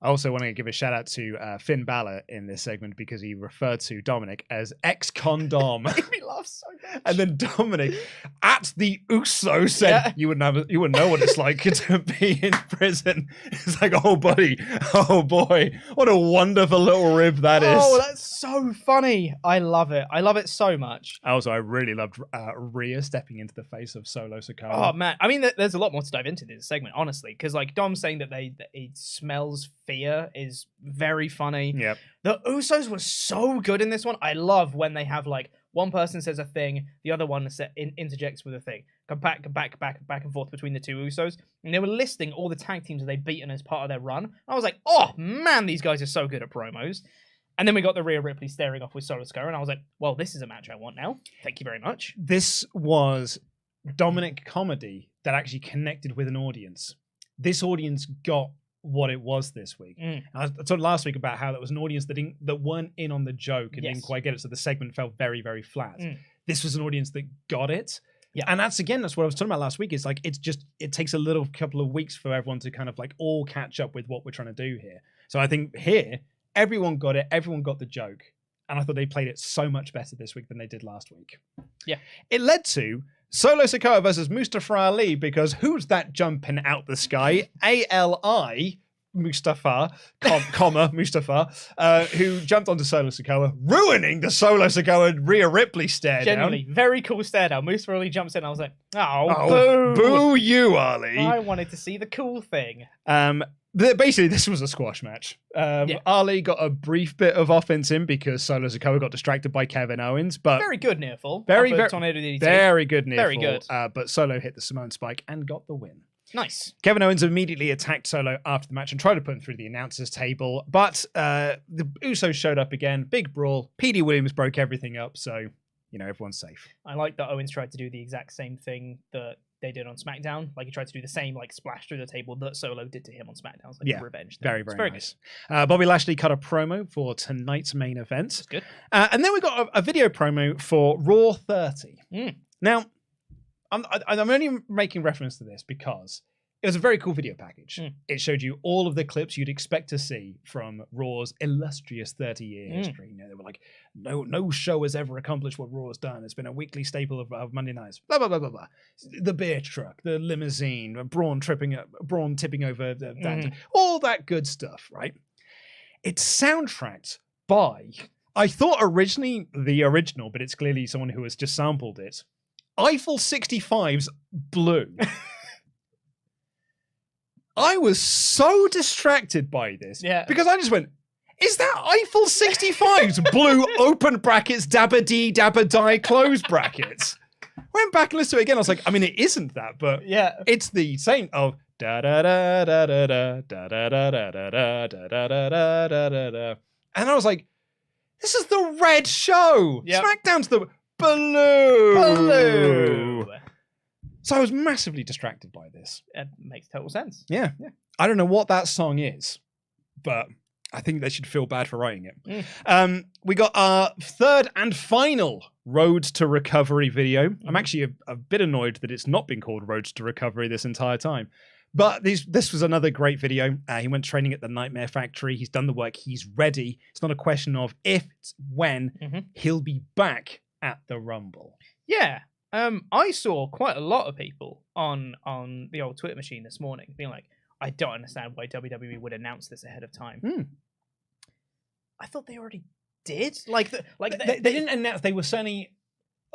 I also want to give a shout out to Finn Balor in this segment because he referred to Dominic as ex-condom. Made me laugh so much. And then Dominic at the Uso said, "You wouldn't know what it's like to be in prison." It's like, oh buddy, oh boy, what a wonderful little rib that is. Oh, that's so funny. I love it. I love it so much. Also, I really loved Rhea stepping into the face of Solo Sikoa. Oh man, I mean, there's a lot more to dive into this segment, honestly, because like Dom saying that it smells fear is very funny. Yep. The Usos were so good in this one. I love when they have like one person says a thing, the other one interjects with a thing. Go back and forth between the two Usos. And they were listing all the tag teams that they've beaten as part of their run. I was like, oh man, these guys are so good at promos. And then we got the Rhea Ripley staring off with Solo Sikoa, and I was like, well, this is a match I want now. Thank you very much. This was Dominic comedy that actually connected with an audience. This audience got what it was this week. I talked last week about how that was an audience that weren't in on the joke and didn't quite get it, so the segment felt very, very flat. This was an audience that got it. Yeah. And that's what I was talking about last week. Is like it takes a couple of weeks for everyone to kind of like all catch up with what we're trying to do here. So I think here everyone got it, everyone got the joke. And I thought they played it so much better this week than they did last week. Yeah. It led to Solo Sikoa versus Mustafa Ali, because who's that jumping out the sky? ALI Mustafa, Mustafa, who jumped onto Solo Sikoa, ruining the Solo Sikoa Rhea Ripley stare Genuinely, down. very cool stare down. Mustafa Ali jumps in. I was like, boo. Boo you, Ali. I wanted to see the cool thing. Basically, this was a squash match. Ali got a brief bit of offense in because Solo Sikoa got distracted by Kevin Owens, but Very good near fall. very Tornado DDT. very good near Very fall. good. But Solo hit the Simone spike and got the win. Nice. Kevin Owens immediately attacked Solo after the match and tried to put him through the announcers table, but the Usos showed up again. Big brawl. Petey Williams broke everything up, so everyone's safe. I like that Owens tried to do the exact same thing that they did on SmackDown. Like, he tried to do the same splash through the table that Solo did to him on SmackDown. It's like a revenge thing. Very, very nice. Bobby Lashley cut a promo for tonight's main event. That's good. And then we got a video promo for Raw 30. Now, I'm only making reference to this because it was a very cool video package. It showed you all of the clips you'd expect to see from Raw's illustrious 30-year history. They were like, no show has ever accomplished what Raw has done. It's been a weekly staple of Monday nights. Blah, blah, blah, blah, blah. The beer truck, the limousine, Braun tipping over that. All that good stuff, right? It's soundtracked by, I thought originally the original, but it's clearly someone who has just sampled it, Eiffel 65's Blue. I was so distracted by this because I just went, is that Eiffel 65's Blue open brackets dabba dee dabba die close brackets? Went back and listened to it again. I was like, I mean, it isn't that, but it's the same of da da da da da da da da da da da da da da da da. And I was like, this is the red show. SmackDown's the blue. So I was massively distracted by this. It makes total sense. Yeah. I don't know what that song is, but I think they should feel bad for writing it. We got our third and final Road to Recovery video. I'm actually a bit annoyed that it's not been called Road to Recovery this entire time. But this was another great video. He went training at the Nightmare Factory. He's done the work. He's ready. It's not a question of if, it's when he'll be back at the Rumble. Yeah. I saw quite a lot of people on the old Twitter machine this morning being like, I don't understand why WWE would announce this ahead of time. I thought they already did. They didn't announce. They were certainly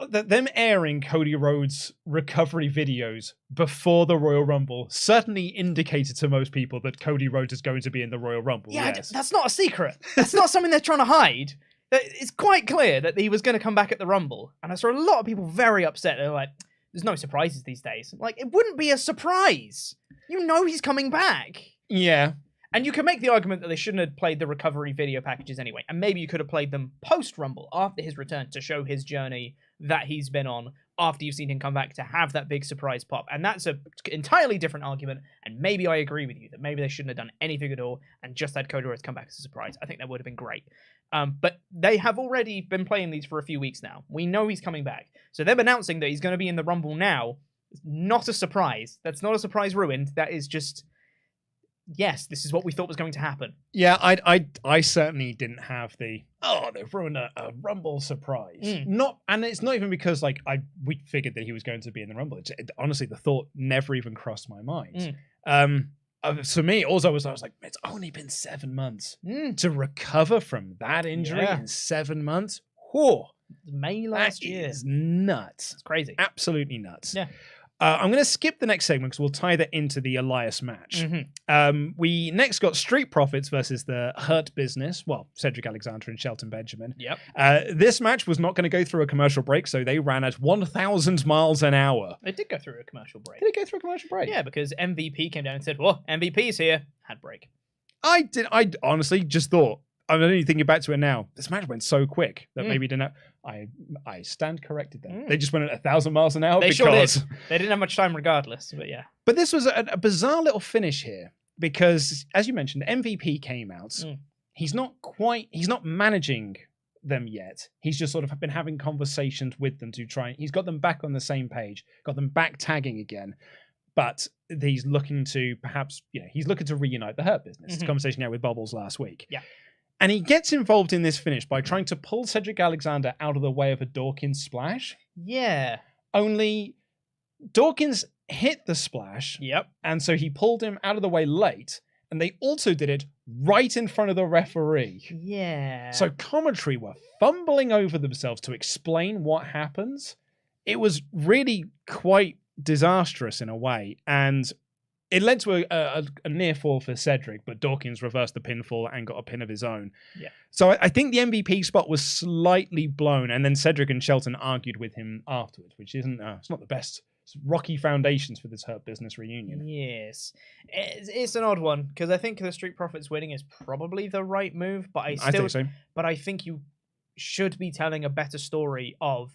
them airing Cody Rhodes' recovery videos before the Royal Rumble certainly indicated to most people that Cody Rhodes is going to be in the Royal Rumble. Yeah, that's not a secret. That's not something they're trying to hide. It's quite clear that he was going to come back at the Rumble. And I saw a lot of people very upset. They're like, there's no surprises these days. Like, it wouldn't be a surprise. You know he's coming back. Yeah. And you can make the argument that they shouldn't have played the recovery video packages anyway. And maybe you could have played them post-Rumble, after his return, to show his journey that he's been on after you've seen him come back, to have that big surprise pop. And that's an entirely different argument. And maybe I agree with you that maybe they shouldn't have done anything at all and just had Cody Rhodes come back as a surprise. I think that would have been great. But they have already been playing these for a few weeks now. We know he's coming back. So them announcing that he's going to be in the Rumble now is not a surprise. That's not a surprise ruined. That is just, yes, this is what we thought was going to happen. Yeah, I certainly didn't have they've ruined a Rumble surprise. And it's not even because we figured that he was going to be in the Rumble. Honestly, the thought never even crossed my mind. For me, I was like, it's only been 7 months to recover from that injury in 7 months. Whoa, May last year. Is nuts. It's crazy. Absolutely nuts. Yeah. I'm going to skip the next segment because we'll tie that into the Elias match. We next got Street Profits versus the Hurt Business. Well, Cedric Alexander and Shelton Benjamin. Yep. This match was not going to go through a commercial break, so they ran at 1,000 miles an hour. It did go through a commercial break. Did it go through a commercial break? Yeah, because MVP came down and said, well, MVP's here. Had break. I honestly just thought, I'm only thinking back to it now, this match went so quick that maybe didn't have... I stand corrected there. They just went at 1,000 miles an hour. They sure did. They didn't have much time regardless, but yeah. But this was a bizarre little finish here because, as you mentioned, MVP came out. He's not managing them yet. He's just sort of been having conversations with them to try. He's got them back on the same page, got them back tagging again. But he's looking to perhaps, he's looking to reunite the Hurt Business. It's a conversation I had with Bubbles last week. Yeah. And he gets involved in this finish by trying to pull Cedric Alexander out of the way of a Dawkins splash. Yeah. Only Dawkins hit the splash. Yep. And so he pulled him out of the way late. And they also did it right in front of the referee. Yeah. So commentary were fumbling over themselves to explain what happens. It was really quite disastrous in a way. And it led to a near fall for Cedric, but Dawkins reversed the pinfall and got a pin of his own. Yeah. So I think the MVP spot was slightly blown. And then Cedric and Shelton argued with him afterwards, which isn't, it's not the best. It's rocky foundations for this Hurt Business reunion. Yes. It's an odd one, because I think the Street Profits winning is probably the right move, but I think so. But I think you should be telling a better story of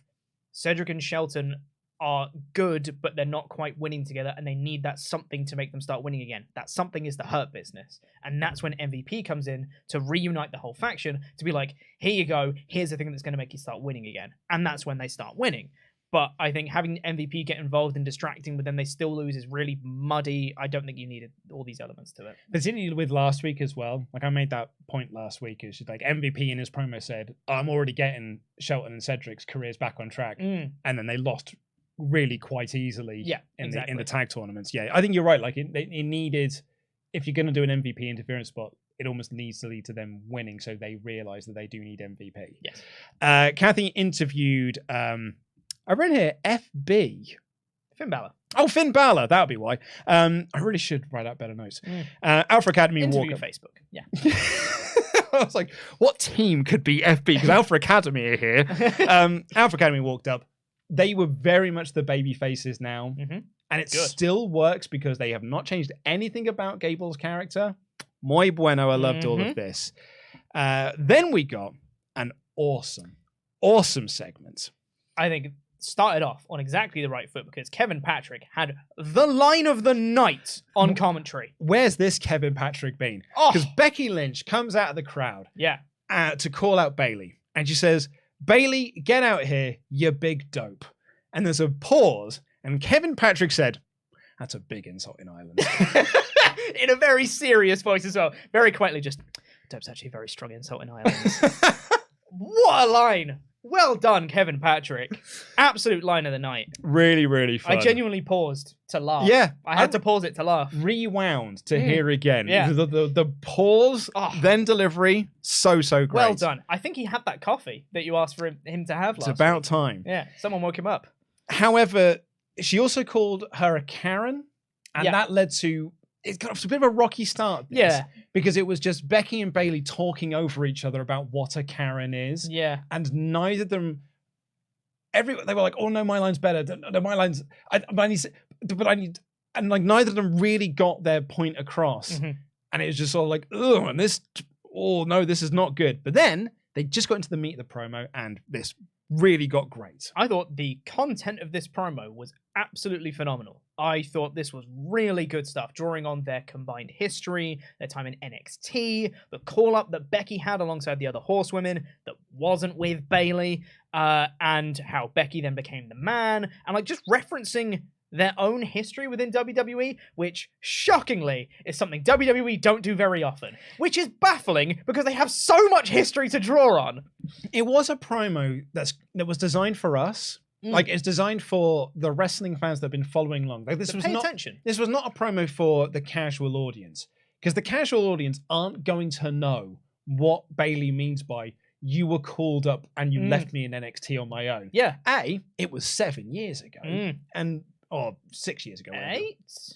Cedric and Shelton are good, but they're not quite winning together, and they need that something to make them start winning again. That something is the Hurt Business. And that's when MVP comes in to reunite the whole faction, to be like, here you go, here's the thing that's going to make you start winning again. And that's when they start winning. But I think having MVP get involved in distracting, but then they still lose is really muddy. I don't think you needed all these elements to it. Particularly with last week as well. Like, I made that point last week. It's like MVP in his promo said, I'm already getting Shelton and Cedric's careers back on track. And then they lost really quite easily in the tag tournaments. Yeah, I think you're right. Like, it needed, if you're going to do an MVP interference spot, it almost needs to lead to them winning, so they realize that they do need MVP. Yes. Kathy interviewed... I read here FB. Finn Balor. Oh, Finn Balor. That would be why. I really should write out better notes. Alpha Academy Interview walk up. Facebook. Yeah. I was like, what team could be FB? Because Alpha Academy are here. Alpha Academy walked up. They were very much the baby faces now. And it still works because they have not changed anything about Gable's character. Muy bueno. I loved all of this. Then we got an awesome segment. I think started off on exactly the right foot because Kevin Patrick had the line of the night on commentary. Where's this Kevin Patrick been? Because Becky Lynch comes out of the crowd to call out Bayley. And she says, Bayley, get out here, you big dope. And there's a pause. And Kevin Patrick said, that's a big insult in Ireland. In a very serious voice as well. Very quietly, just, dope's actually a very strong insult in Ireland. What a line. Well done, Kevin Patrick. Absolute line of the night. Really, really fun. I genuinely paused to laugh. Yeah. I had to pause it to laugh. Rewound to hear again. Yeah. The pause, then delivery, so great. Well done. I think he had that coffee that you asked for him to have last It's about week. time. Yeah, someone woke him up. However, she also called her a Karen, and that led to... It got off to a bit of a rocky start. Because it was just Becky and Bayley talking over each other about what a Karen is. Yeah. And neither of them... they were like, oh no, my line's better. No, my line's... I need... And like neither of them really got their point across. And it was just sort of like, oh, and this... Oh no, this is not good. But then they just got into the meat of the promo and this really got great. I thought the content of this promo was absolutely phenomenal. I thought this was really good stuff, drawing on their combined history, their time in NXT, the call-up that Becky had alongside the other horsewomen that wasn't with Bayley, and how Becky then became the man, and like just referencing their own history within WWE, which shockingly is something WWE don't do very often, which is baffling because they have so much history to draw on. It was a promo that was designed for us. Like, it's designed for the wrestling fans that have been following along. Like, this was not a promo for the casual audience, because the casual audience aren't going to know what Bayley means by you were called up and you left me in NXT on my own. Yeah. It was 7 years ago, or 6 years ago.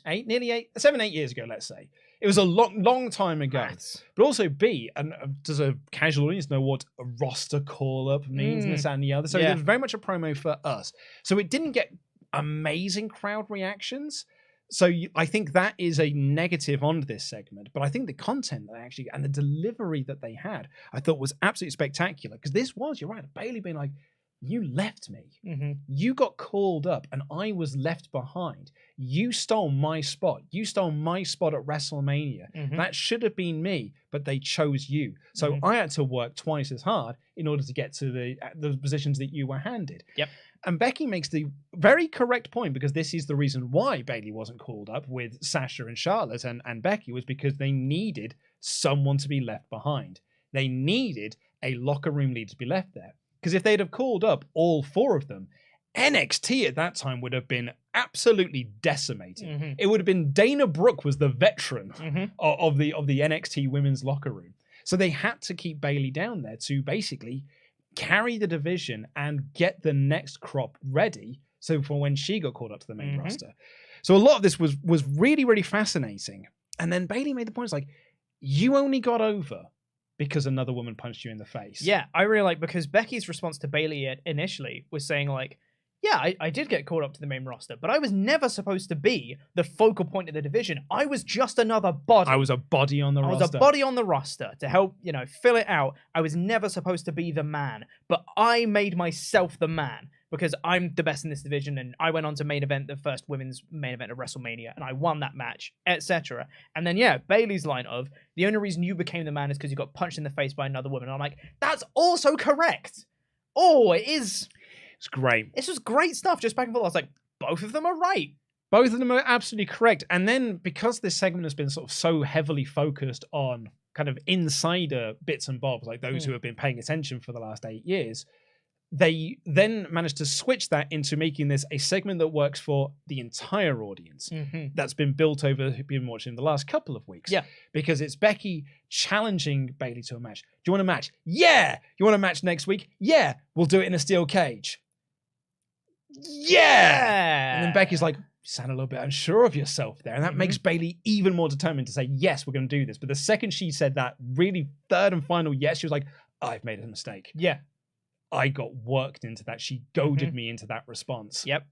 8? Nearly 8, 7, 8 years ago, let's say. It was a long time ago. But also, does a casual audience know what a roster call-up means and this, that, and the other? So it was very much a promo for us. So it didn't get amazing crowd reactions. So I think that is a negative on this segment. But I think the content that actually, and the delivery that they had, I thought was absolutely spectacular. Because this was, you're right, Bayley being like, you left me. You got called up and I was left behind. You stole my spot. You stole my spot at WrestleMania. That should have been me, but they chose you. So I had to work twice as hard in order to get to the positions that you were handed. Yep. And Becky makes the very correct point, because this is the reason why Bayley wasn't called up with Sasha and Charlotte and Becky, was because they needed someone to be left behind. They needed a locker room leader to be left there. Because if they'd have called up all 4 of them, NXT at that time would have been absolutely decimated. Mm-hmm. It would have been Dana Brooke was the veteran Mm-hmm. of the NXT women's locker room. So they had to keep Bayley down there to basically carry the division and get the next crop ready. So for when she got called up to the main roster. So a lot of this was really, really fascinating. And then Bayley made the point, it's like, you only got over because another woman punched you in the face. Yeah, I really like, because Becky's response to Bayley initially was saying like, yeah, I did get called up to the main roster, but I was never supposed to be the focal point of the division. I was just another body. I was a body on the roster. I was a body on the roster to help, fill it out. I was never supposed to be the man, but I made myself the man because I'm the best in this division, and I went on to main event the first women's main event of WrestleMania, and I won that match, etc. And then, Bayley's line of, the only reason you became the man is because you got punched in the face by another woman. And I'm like, that's also correct. Oh, it is... It's great. This was great stuff, just back and forth. I was like, both of them are right. Both of them are absolutely correct. And then because this segment has been sort of so heavily focused on kind of insider bits and bobs, like those who have been paying attention for the last 8 years, they then managed to switch that into making this a segment that works for the entire audience. That's been built over who've been watching the last couple of weeks. Yeah. Because it's Becky challenging Bayley to a match. Do you want a match? Yeah. You want a match next week? Yeah. We'll do it in a steel cage. Yeah. And then Becky's like, you sound a little bit unsure of yourself there. And that makes Bayley even more determined to say, yes, we're going to do this. But the second she said that really third and final yes, she was like, I've made a mistake. Yeah. I got worked into that. She goaded me into that response. Yep.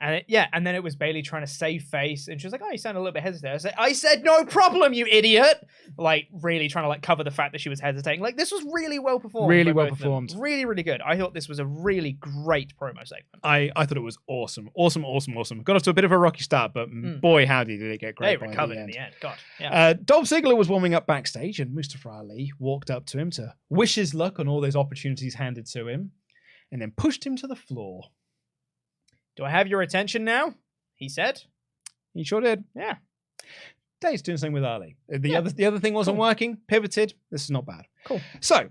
And and then it was Bayley trying to save face, and she was like, "Oh, you sound a little bit hesitant." I said, "No problem, you idiot!" Like really trying to cover the fact that she was hesitating. Like this was really well performed. Really well performed. Really, really good. I thought this was a really great promo segment. I thought it was awesome. Got off to a bit of a rocky start, but boy, howdy did it get great. They recovered in the end. God. Yeah. Dolph Ziggler was warming up backstage, and Mustafa Ali walked up to him to wish his luck on all those opportunities handed to him, and then pushed him to the floor. Do I have your attention now? He said. He sure did. Yeah. Dave's doing something with Ali. The other thing wasn't working. Pivoted. This is not bad. Cool. So,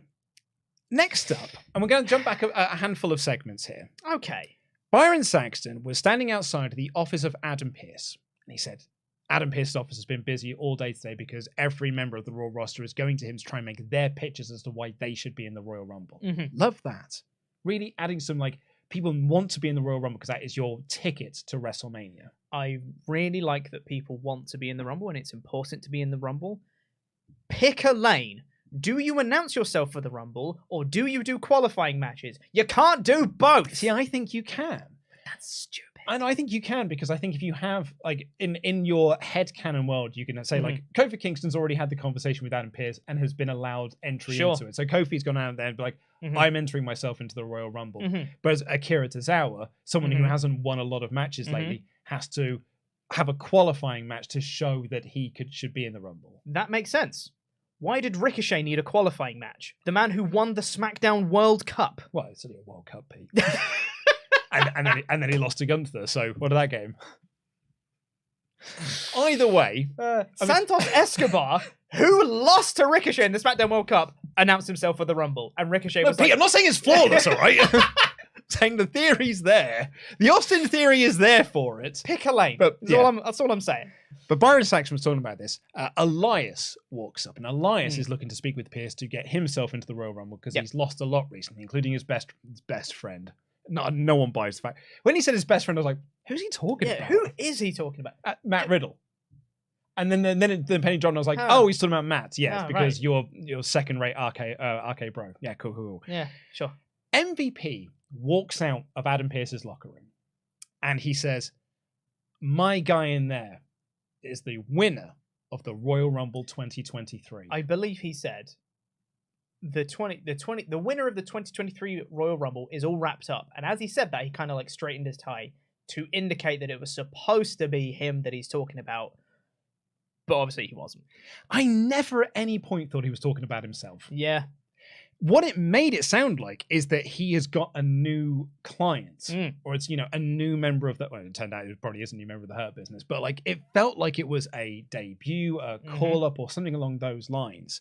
next up, and we're going to jump back a handful of segments here. Okay. Byron Saxton was standing outside the office of Adam Pearce, and he said, Adam Pearce's office has been busy all day today because every member of the Raw roster is going to him to try and make their pitches as to why they should be in the Royal Rumble. Love that. Really adding some, people want to be in the Royal Rumble because that is your ticket to WrestleMania. I really like that people want to be in the Rumble and it's important to be in the Rumble. Pick a lane. Do you announce yourself for the Rumble or do you do qualifying matches? You can't do both. See, I think you can. That's stupid. And I think you can because I think if you have, in your headcanon world, you can say, Kofi Kingston's already had the conversation with Adam Pearce and has been allowed entry into it. So Kofi's gone out there and be like, I'm entering myself into the Royal Rumble. Whereas Akira Tozawa, someone who hasn't won a lot of matches lately, has to have a qualifying match to show that he should be in the Rumble. That makes sense. Why did Ricochet need a qualifying match? The man who won the SmackDown World Cup. Well, it's only a World Cup, Pete. and then he lost to Gunther, so what did that game? Either way... Santos Escobar, who lost to Ricochet in the SmackDown World Cup, announced himself for the Rumble, and Ricochet was Pete, I'm not saying it's flawless, all right? I'm saying the theory's there. The Austin theory is there for it. Pick a lane. But, that's all I'm saying. But Byron Saxton was talking about this. Elias walks up, and Elias is looking to speak with Pearce to get himself into the Royal Rumble because he's lost a lot recently, including his best friend. No one buys the fact. When he said his best friend, I was like, who's he talking about? Who is he talking about? Matt Riddle. And then Penny John, I was like, oh, he's talking about Matt. Yes, because you're second-rate RK bro. Yeah, cool. Yeah, sure. MVP walks out of Adam Pearce's locker room, and he says, my guy in there is the winner of the Royal Rumble 2023. I believe he said... The winner of the 2023 Royal Rumble is all wrapped up. And as he said that, he kind of straightened his tie to indicate that it was supposed to be him that he's talking about. But obviously he wasn't. I never at any point thought he was talking about himself. Yeah. What it made it sound like is that he has got a new client or it's, a new member of the, well, it turned out it probably is a new member of the Hurt Business, but it felt like it was a debut, a call up or something along those lines.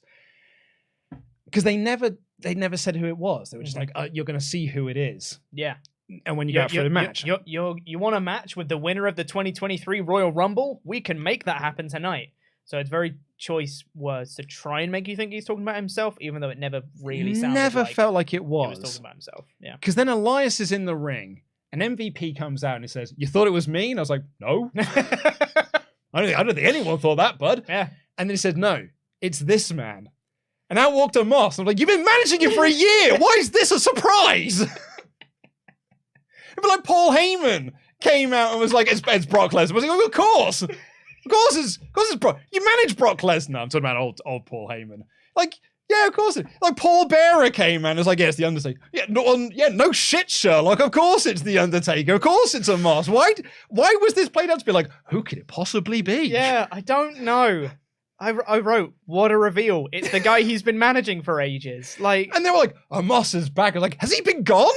because they never said who it was. They were just like, you're going to see who it is. Yeah. And when you go out for the match. You want a match with the winner of the 2023 Royal Rumble? We can make that happen tonight. So it's very choice words to try and make you think he's talking about himself, even though it never really sounded never like felt like it was. He was talking about himself. Yeah. Because then Elias is in the ring, and MVP comes out and he says, "You thought it was me?" And I was like, "No." I don't think anyone thought that, bud. Yeah. And then he said, "No, it's this man." And out walked Omos. I'm like, "You've been managing him for a year. Why is this a surprise?" It'd be like Paul Heyman came out and was like, "It's Brock Lesnar." I was like, "Of course, it's Brock. You manage Brock Lesnar." I'm talking about old Paul Heyman. Like, yeah, of course. Like Paul Bearer came out and was like, "Yeah, it's the Undertaker." No shit, Sherlock. Of course it's the Undertaker. Of course it's Omos. Why was this played out to be like, who could it possibly be? Yeah, I don't know. I wrote, what a reveal. It's the guy he's been managing for ages. Like, and they were like, Omos is back. I'm like, has he been gone?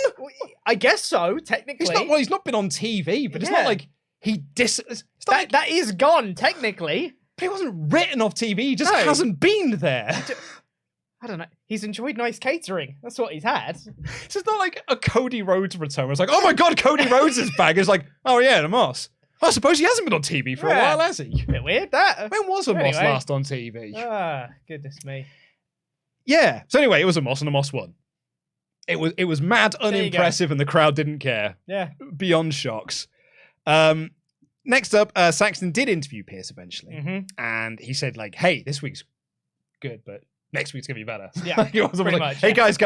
I guess so, technically. He's not been on TV, but it's not like he that is gone, technically. But he wasn't written off TV. He just hasn't been there. I don't know. He's enjoyed nice catering. That's what he's had. So it's not like a Cody Rhodes return. It's like, oh my God, Cody Rhodes is back. It's like, oh yeah, Omos. I suppose he hasn't been on TV for a while, has he? Bit weird, that. When was Omos last on TV? Ah, goodness me. Yeah. So anyway, it was Omos, and Omos won. It was mad unimpressive, and the crowd didn't care. Yeah. Beyond shocks. Next up, Saxton did interview Pierce eventually, and he said, like, "Hey, this week's good, but next week's gonna be better." Yeah, he was pretty like, much, "Hey guys,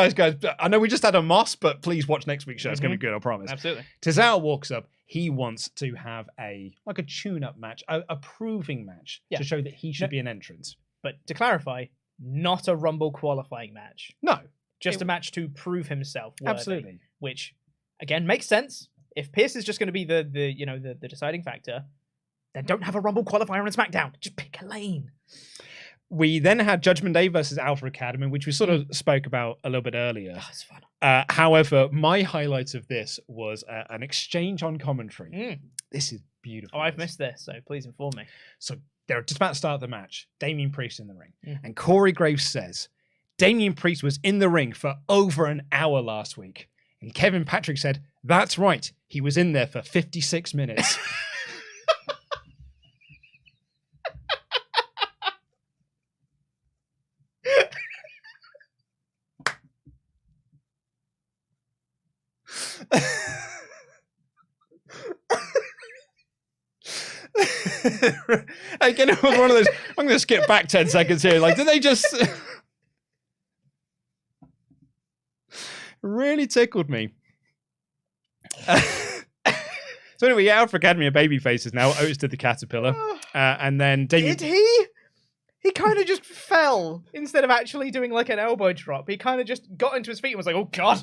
I know we just had a Moss, but please watch next week's show. It's gonna be good, I promise." Absolutely. Tozawa walks up. He wants to have a tune-up match, a proving match to show that he should be an entrant. But to clarify, not a Rumble qualifying match. No, just a match to prove himself worthy, absolutely. Which again makes sense. If Pierce is just going to be the deciding factor, then don't have a Rumble qualifier on SmackDown. Just pick a lane. We then had Judgment Day versus Alpha Academy, which we sort of spoke about a little bit earlier. Oh, it's fun. However, my highlight of this was an exchange on commentary. This is beautiful. Oh, I've missed this, so please inform me. So they're just about to start the match. Damian Priest in the ring. And Corey Graves says, Damian Priest was in the ring for over an hour last week. And Kevin Patrick said, "That's right. He was in there for 56 minutes. Again, it was one of those. I'm going to skip back 10 seconds here. Like, did they just really tickled me? So anyway, Alpha Academy are baby faces now. Otis did the caterpillar, and then Damian. Did he? He kind of just fell instead of actually doing like an elbow drop. He kind of just got into his feet and was like, "Oh God!"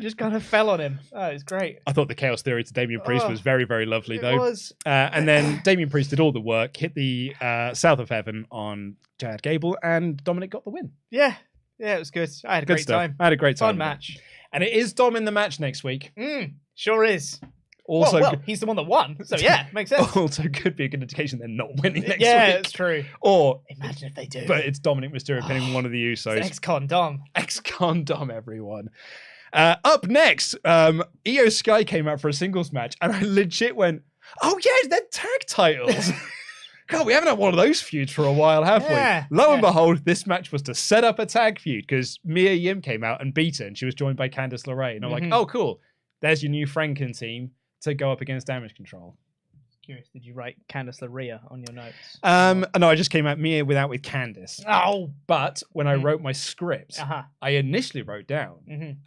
Just kind of fell on him. Oh, it was great. I thought the Chaos Theory to Damian Priest was very, very lovely, though. It was. And then Damian Priest did all the work, hit the South of Heaven on Chad Gable, and Dominic got the win. Yeah, it was good. I had a great time. I had a great time. Fun match. And it is Dom in the match next week. Sure is. Also, well, he's the one that won, so yeah, makes sense. Also, could be a good indication they're not winning next week. Yeah, it's true. Or imagine if they do. But it's Dominic Mysterio pinning one of the Usos. Ex-con Dom. Ex-con Dom, everyone. Up next, IYO SKY came out for a singles match, and I legit went, "Oh yeah, they're tag titles." God, we haven't had one of those feuds for a while, have we? Lo and behold, this match was to set up a tag feud because Mia Yim came out and beat her, and she was joined by Candice LeRae. And I'm like, "Oh, cool. There's your new Franken team to go up against Damage Control." Curious, did you write Candice LeRae on your notes? No, I just came out Mia with Candice. Oh, but when I wrote my script, I initially wrote down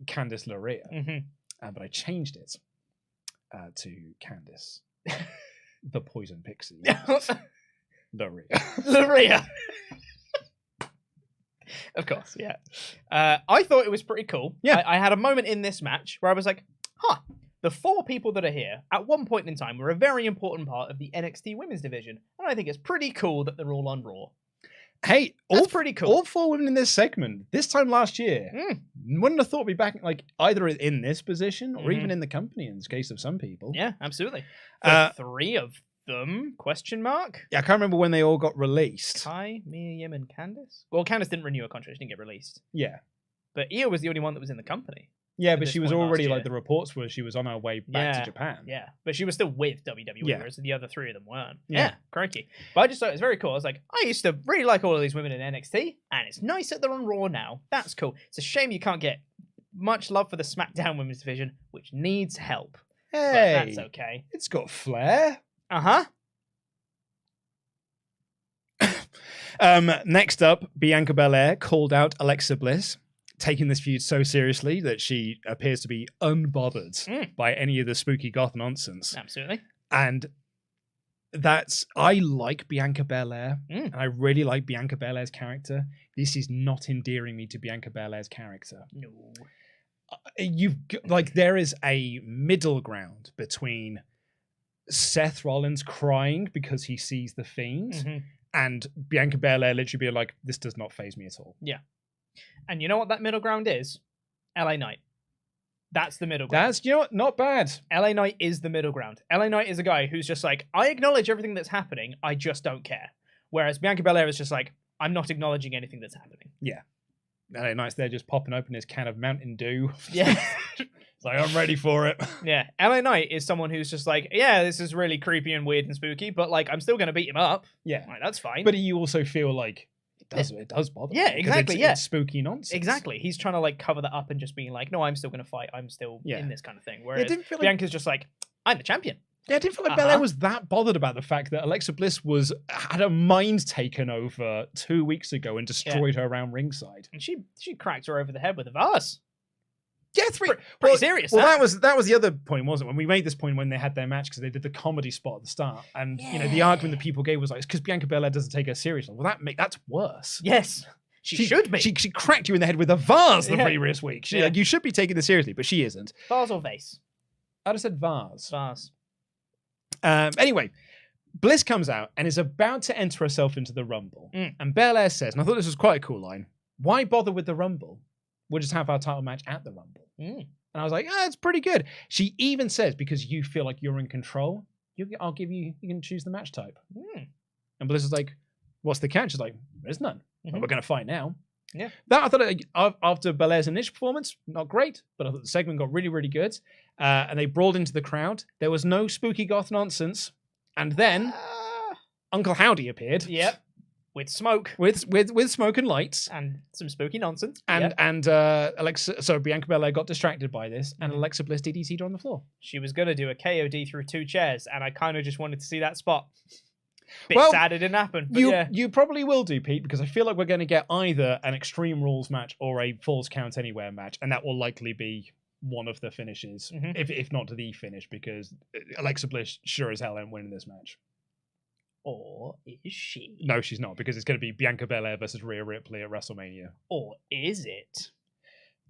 Candice LeRae, but I changed it to Candice, the Poison Pixie, LeRae. Of course, yeah. I thought it was pretty cool. Yeah, I had a moment in this match where I was like, the 4 people that are here at one point in time were a very important part of the NXT women's division. And I think it's pretty cool that they're all on Raw. Hey, that's pretty cool. All 4 women in this segment, this time last year, wouldn't have thought we'd be back like either in this position or even in the company in the case of some people. Yeah, absolutely. 3 of them? Question mark. Yeah, I can't remember when they all got released. Kai, Mia Yim, and Candice. Well, Candice didn't renew her contract; she didn't get released. Yeah. But Io was the only one that was in the company. Yeah, but she was already, year. like, the reports were she was on her way back to Japan. Yeah, but she was still with WWE, whereas the other three of them weren't. Yeah, crikey. But I just thought it was very cool. I was like, I used to really like all of these women in NXT, and it's nice that they're on Raw now. That's cool. It's a shame you can't get much love for the SmackDown Women's Division, which needs help. Hey, but that's okay. It's got flair. Uh-huh. Next up, Bianca Belair called out Alexa Bliss, taking this feud so seriously that she appears to be unbothered by any of the spooky goth nonsense. Absolutely. And I like Bianca Belair, and I really like Bianca Belair's character. This is not endearing me to Bianca Belair's character. No. There is a middle ground between Seth Rollins crying because he sees the Fiend and Bianca Belair literally being like, this does not faze me at all. Yeah. And you know what that middle ground is? LA Knight. That's the middle ground. That's, you know what, not bad. LA Knight is the middle ground. LA Knight is a guy who's just like, I acknowledge everything that's happening, I just don't care. Whereas Bianca Belair is just like, I'm not acknowledging anything that's happening. Yeah. LA Knight's there just popping open his can of Mountain Dew. Yeah. It's like, I'm ready for it. Yeah. LA Knight is someone who's just like, yeah, this is really creepy and weird and spooky, but like, I'm still going to beat him up. Yeah. Like, that's fine. But you also feel like, it does bother me. Yeah, exactly. It's spooky nonsense. Exactly. He's trying to like cover that up and just being like, no, I'm still going to fight. I'm still in this kind of thing. Whereas Bianca's just like, I'm the champion. Yeah, I didn't feel like Belair was that bothered about the fact that Alexa Bliss had her mind taken over 2 weeks ago and destroyed her around ringside. And she cracked her over the head with a vase. Yeah, pretty serious. Well, that was the other point, wasn't it? When we made this point when they had their match because they did the comedy spot at the start, and the argument that people gave was like, it's because Bianca Belair doesn't take her seriously. Well, that's worse. Yes, she should be. She cracked you in the head with a vase the previous week. Like, you should be taking this seriously, but she isn't. Vase or vase? I'd have said vase. Vase. Anyway, Bliss comes out and is about to enter herself into the Rumble. And Belair says, and I thought this was quite a cool line, why bother with the Rumble? We'll just have our title match at the Rumble. And I was like, it's pretty good. She even says, because you feel like you're in control, you can choose the match type. And Bliss is like, what's the catch? She's like, there's none. But we're going to fight now. Yeah. That I thought after Belair's initial performance, not great, but I thought the segment got really, really good. And they brawled into the crowd. There was no spooky goth nonsense. And then Uncle Howdy appeared. Yep. With smoke. With smoke and lights. And some spooky nonsense. And Bianca Belair got distracted by this, and Alexa Bliss DDT'd her on the floor. She was going to do a KOD through 2 chairs, and I kind of just wanted to see that spot. Sad it didn't happen. You probably will do, Pete, because I feel like we're going to get either an Extreme Rules match or a Falls Count Anywhere match, and that will likely be one of the finishes, if not the finish, because Alexa Bliss sure as hell ain't winning this match. Or is she? No, she's not, because it's going to be Bianca Belair versus Rhea Ripley at WrestleMania. Or is it?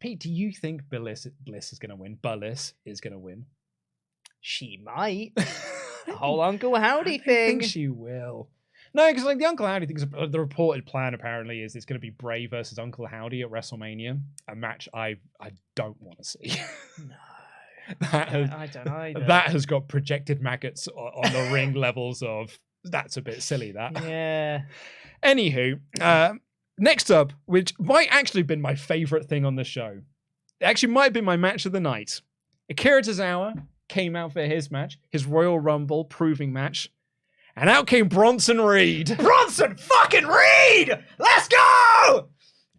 Pete, do you think Bliss is going to win? Bliss is going to win? She might. The whole Uncle Howdy thing. I think she will. No, because like the Uncle Howdy thing, the reported plan apparently is it's going to be Bray versus Uncle Howdy at WrestleMania, a match I don't want to see. No. I don't either. That has got projected maggots on the ring levels of, that's a bit silly, that. Yeah. Anywho, next up, which might actually have been my favourite thing on the show. It actually might have been my match of the night. Akira Tozawa came out for his match, his Royal Rumble proving match, and out came Bronson Reed. Bronson fucking Reed! Let's go!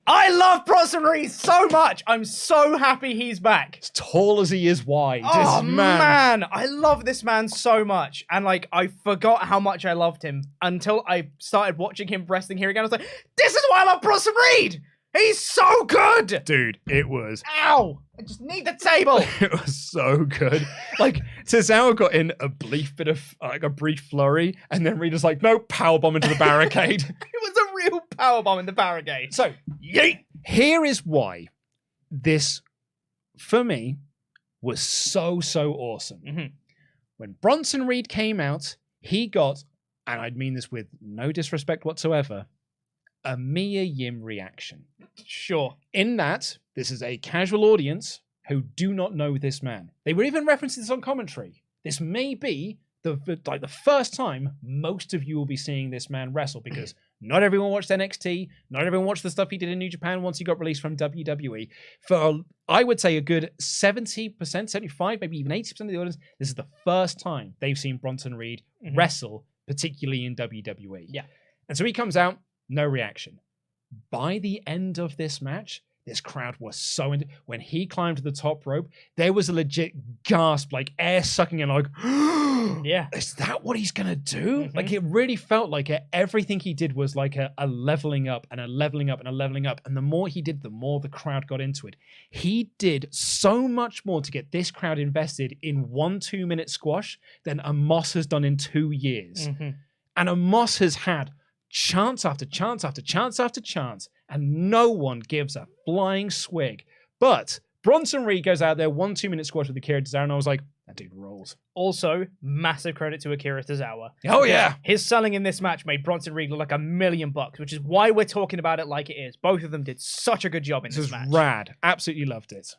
I love Bronson Reed so much. I'm so happy he's back. As tall as he is wide. Oh, man. I love this man so much. And, like, I forgot how much I loved him until I started watching him wrestling here again. I was like, this is why I love Bronson Reed. He's so good. Dude, it was. Ow. I just need the table. It was so good. Like, Tozawa got in a brief bit of, a brief flurry, and then Reed was like, no, powerbomb into the barricade. It was a real powerbomb in the barricade. So, here is why this, for me, was so awesome. When Bronson Reed came out, he got, and I mean this with no disrespect whatsoever, a Mia Yim reaction. Sure. In that, this is a casual audience who do not know this man. They were even referencing this on commentary. This may be the first time most of you will be seeing this man wrestle, because not everyone watched NXT, not everyone watched the stuff he did in New Japan once he got released from WWE. For, I would say, a good 70%, 75%, maybe even 80% of the audience, this is the first time they've seen Bronson Reed wrestle, particularly in WWE. Yeah. And so he comes out, no reaction. By the end of this match, this crowd was so into, when he climbed to the top rope, there was a legit gasp, like air sucking and like, yeah, is that what he's gonna do? Like, it really felt like everything he did was like a leveling up and a leveling up and a leveling up. And the more he did, the more the crowd got into it. He did so much more to get this crowd invested in 1 2-minute squash than Omos has done in 2 years. And Omos has had chance after chance after chance after chance, and no one gives a flying swig. But Bronson Reed goes out there, 1 2-minute squash with Akira Tozawa, and I was like, that dude rolls. Also, massive credit to Akira Tozawa. Oh, yeah. His selling in this match made Bronson Reed look like $1 million, which is why we're talking about it like it is. Both of them did such a good job in this match. This was rad. Absolutely loved it.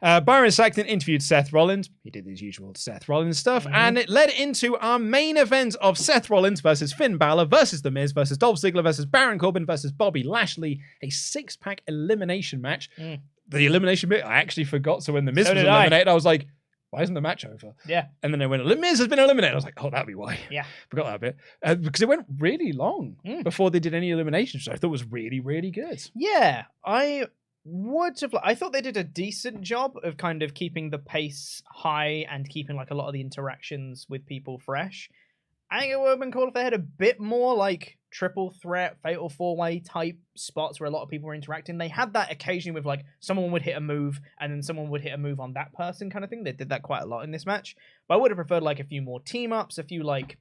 Byron Saxton interviewed Seth Rollins. He did his usual Seth Rollins stuff, and it led into our main event of Seth Rollins versus Finn Balor versus The Miz versus Dolph Ziggler versus Baron Corbin versus Bobby Lashley, a 6-pack elimination match. The elimination bit, I actually forgot. So when The Miz was eliminated, I was like, why isn't the match over? Yeah. And then they went, The Miz has been eliminated. I was like, oh, that'd be why. Yeah. Forgot that bit. Because it went really long before they did any eliminations. So I thought it was really, really good. Yeah. I thought they did a decent job of kind of keeping the pace high and keeping like a lot of the interactions with people fresh. I think it would have been cool if they had a bit more like triple threat, fatal 4-way type spots where a lot of people were interacting. They had that occasionally with like someone would hit a move and then someone would hit a move on that person kind of thing. They did that quite a lot in this match. But I would have preferred like a few more team ups, a few like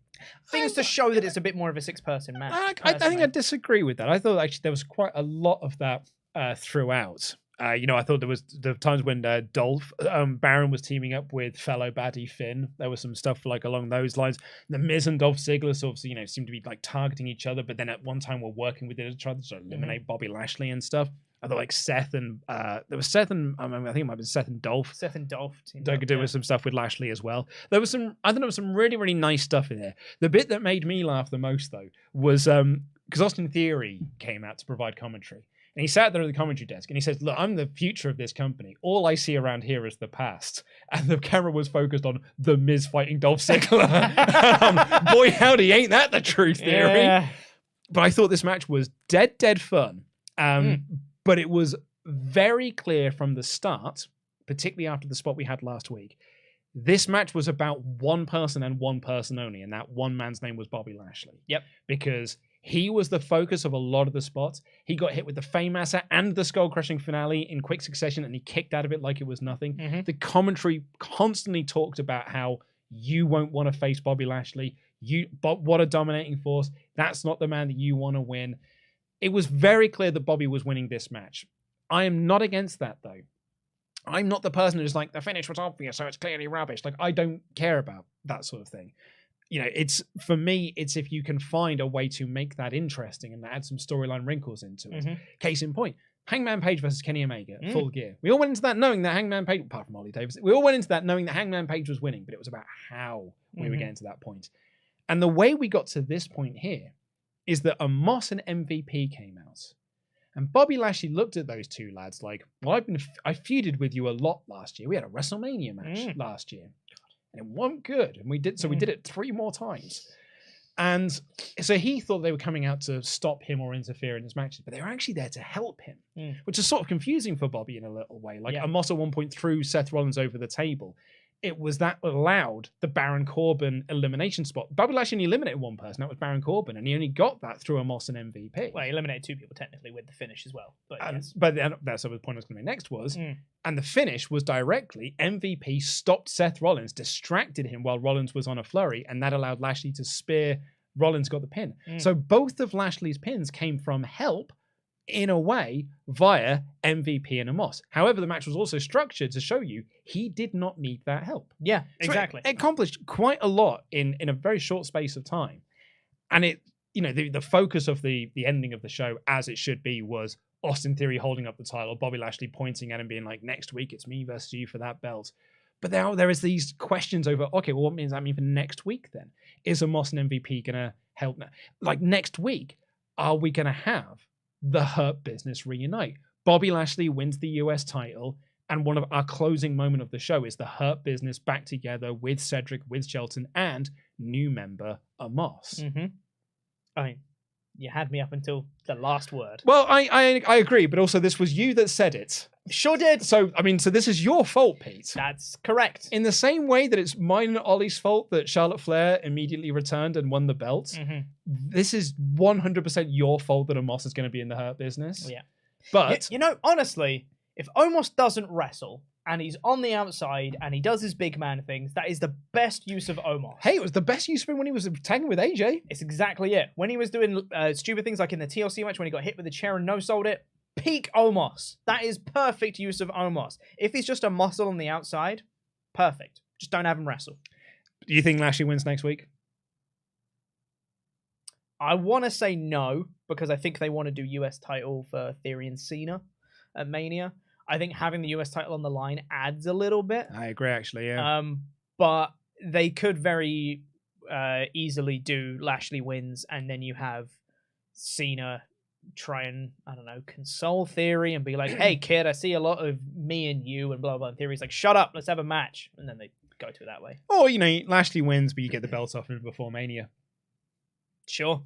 things to show that it's a bit more of a 6-person match. I think I disagree with that. I thought actually there was quite a lot of that throughout. I thought there was the times when Baron was teaming up with fellow baddie Finn. There was some stuff like along those lines. The Miz and Dolph Ziggler obviously, seemed to be like targeting each other, but then at one time were working with each other to eliminate Bobby Lashley and stuff. I thought like Seth and there was Seth and I think it might have been Seth and Dolph. Seth and Dolph. They could do with some stuff with Lashley as well. I thought there was some really, really nice stuff in there. The bit that made me laugh the most though was because Austin Theory came out to provide commentary. And he sat there at the commentary desk and he says, look, I'm the future of this company. All I see around here is the past. And the camera was focused on The Miz fighting Dolph Ziggler. Boy, howdy, ain't that the true theory? Yeah. But I thought this match was dead fun. But it was very clear from the start, particularly after the spot we had last week, this match was about one person and one person only. And that one man's name was Bobby Lashley. Yep. Because he was the focus of a lot of the spots. He got hit with the Fameasser and the skull-crushing finale in quick succession, and he kicked out of it like it was nothing. The commentary constantly talked about how you won't want to face Bobby Lashley. But what a dominating force. That's not the man that you want to win. It was very clear that Bobby was winning this match. I am not against that, though. I'm not the person who's like, the finish was obvious, so it's clearly rubbish. Like, I don't care about that sort of thing. It's for me, it's if you can find a way to make that interesting and add some storyline wrinkles into it. Case in point, Hangman Page versus Kenny Omega, Full Gear. We all went into that knowing that Hangman Page, apart from Ollie Davis, we all went into that knowing that Hangman Page was winning, but it was about how we were getting to that point. And the way we got to this point here is that Omos and MVP came out. And Bobby Lashley looked at those two lads like, well, I feuded with you a lot last year. We had a WrestleMania match last year. And it wasn't good. And we did it 3 more times. And so he thought they were coming out to stop him or interfere in his matches, but they were actually there to help him, which is sort of confusing for Bobby in a little way. Like Omos at one point threw Seth Rollins over the table. It was that allowed the Baron Corbin elimination spot. Bobby Lashley only eliminated one person. That was Baron Corbin. And he only got that through Omos and MVP. Well, he eliminated 2 people technically with the finish as well. But that's the point I was going to make next was, and the finish was directly, MVP stopped Seth Rollins, distracted him while Rollins was on a flurry, and that allowed Lashley to spear. Rollins got the pin. So both of Lashley's pins came from help, in a way, via MVP and Omos. However, the match was also structured to show you he did not need that help. Yeah, exactly. So it accomplished quite a lot in a very short space of time. And it, the focus of the ending of the show, as it should be, was Austin Theory holding up the title, Bobby Lashley pointing at him being like, next week it's me versus you for that belt. But there is these questions over, okay, well, what does that mean for next week then? Is Omos and MVP going to help now? Like next week, are we going to have the Hurt Business reunite? Bobby Lashley wins the US title, and one of our closing moment of the show is the Hurt Business back together with Cedric, with Shelton, and new member Omos. Mm-hmm. I mean, you had me up until the last word. Well, I agree, but also this was you that said it. Sure did. So, I mean, so this is your fault, Pete. That's correct. In the same way that it's mine and Ollie's fault that Charlotte Flair immediately returned and won the belt, this is 100% your fault that Omos is going to be in the Hurt Business. Yeah. But... You know, honestly, if Omos doesn't wrestle and he's on the outside and he does his big man things, that is the best use of Omos. Hey, it was the best use of him when he was tagging with AJ. It's exactly it. When he was doing stupid things like in the TLC match when he got hit with a chair and no-sold it, peak Omos. That is perfect use of Omos. If he's just a muscle on the outside, perfect. Just don't have him wrestle. Do you think Lashley wins next week? I want to say no, because I think they want to do US title for Theory and Cena at Mania. I think having the US title on the line adds a little bit. I agree, actually, yeah. But they could very easily do Lashley wins, and then you have Cena try and, I don't know, console Theory and be like, hey, kid, I see a lot of me and you and blah, blah. And Theory's like, shut up, let's have a match. And then they go to it that way. Or, you know, Lashley wins, but you get the belt off him before Mania. Sure.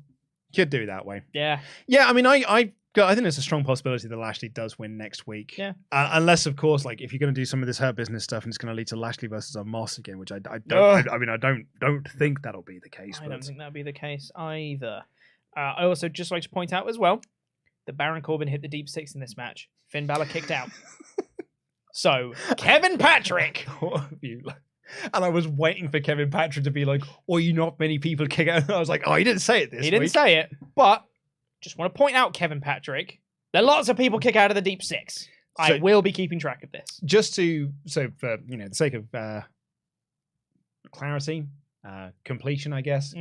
Could do it that way. Yeah. Yeah, I mean, I think there's a strong possibility that Lashley does win next week. Yeah. Unless, of course, like if you're going to do some of this Hurt Business stuff and it's going to lead to Lashley versus Omos again, which I don't think that'll be the case. I don't think that'll be the case either. I also just like to point out as well that Baron Corbin hit the deep six in this match. Finn Balor kicked out. So Kevin Patrick. And I was waiting for Kevin Patrick to be like, "Oh, you not many people kick out." I was like, "Oh, he didn't say it this week." He didn't say it, but just want to point out, Kevin Patrick, that lots of people kick out of the deep six. I will be keeping track of this. Just for the sake of clarity, completion, I guess.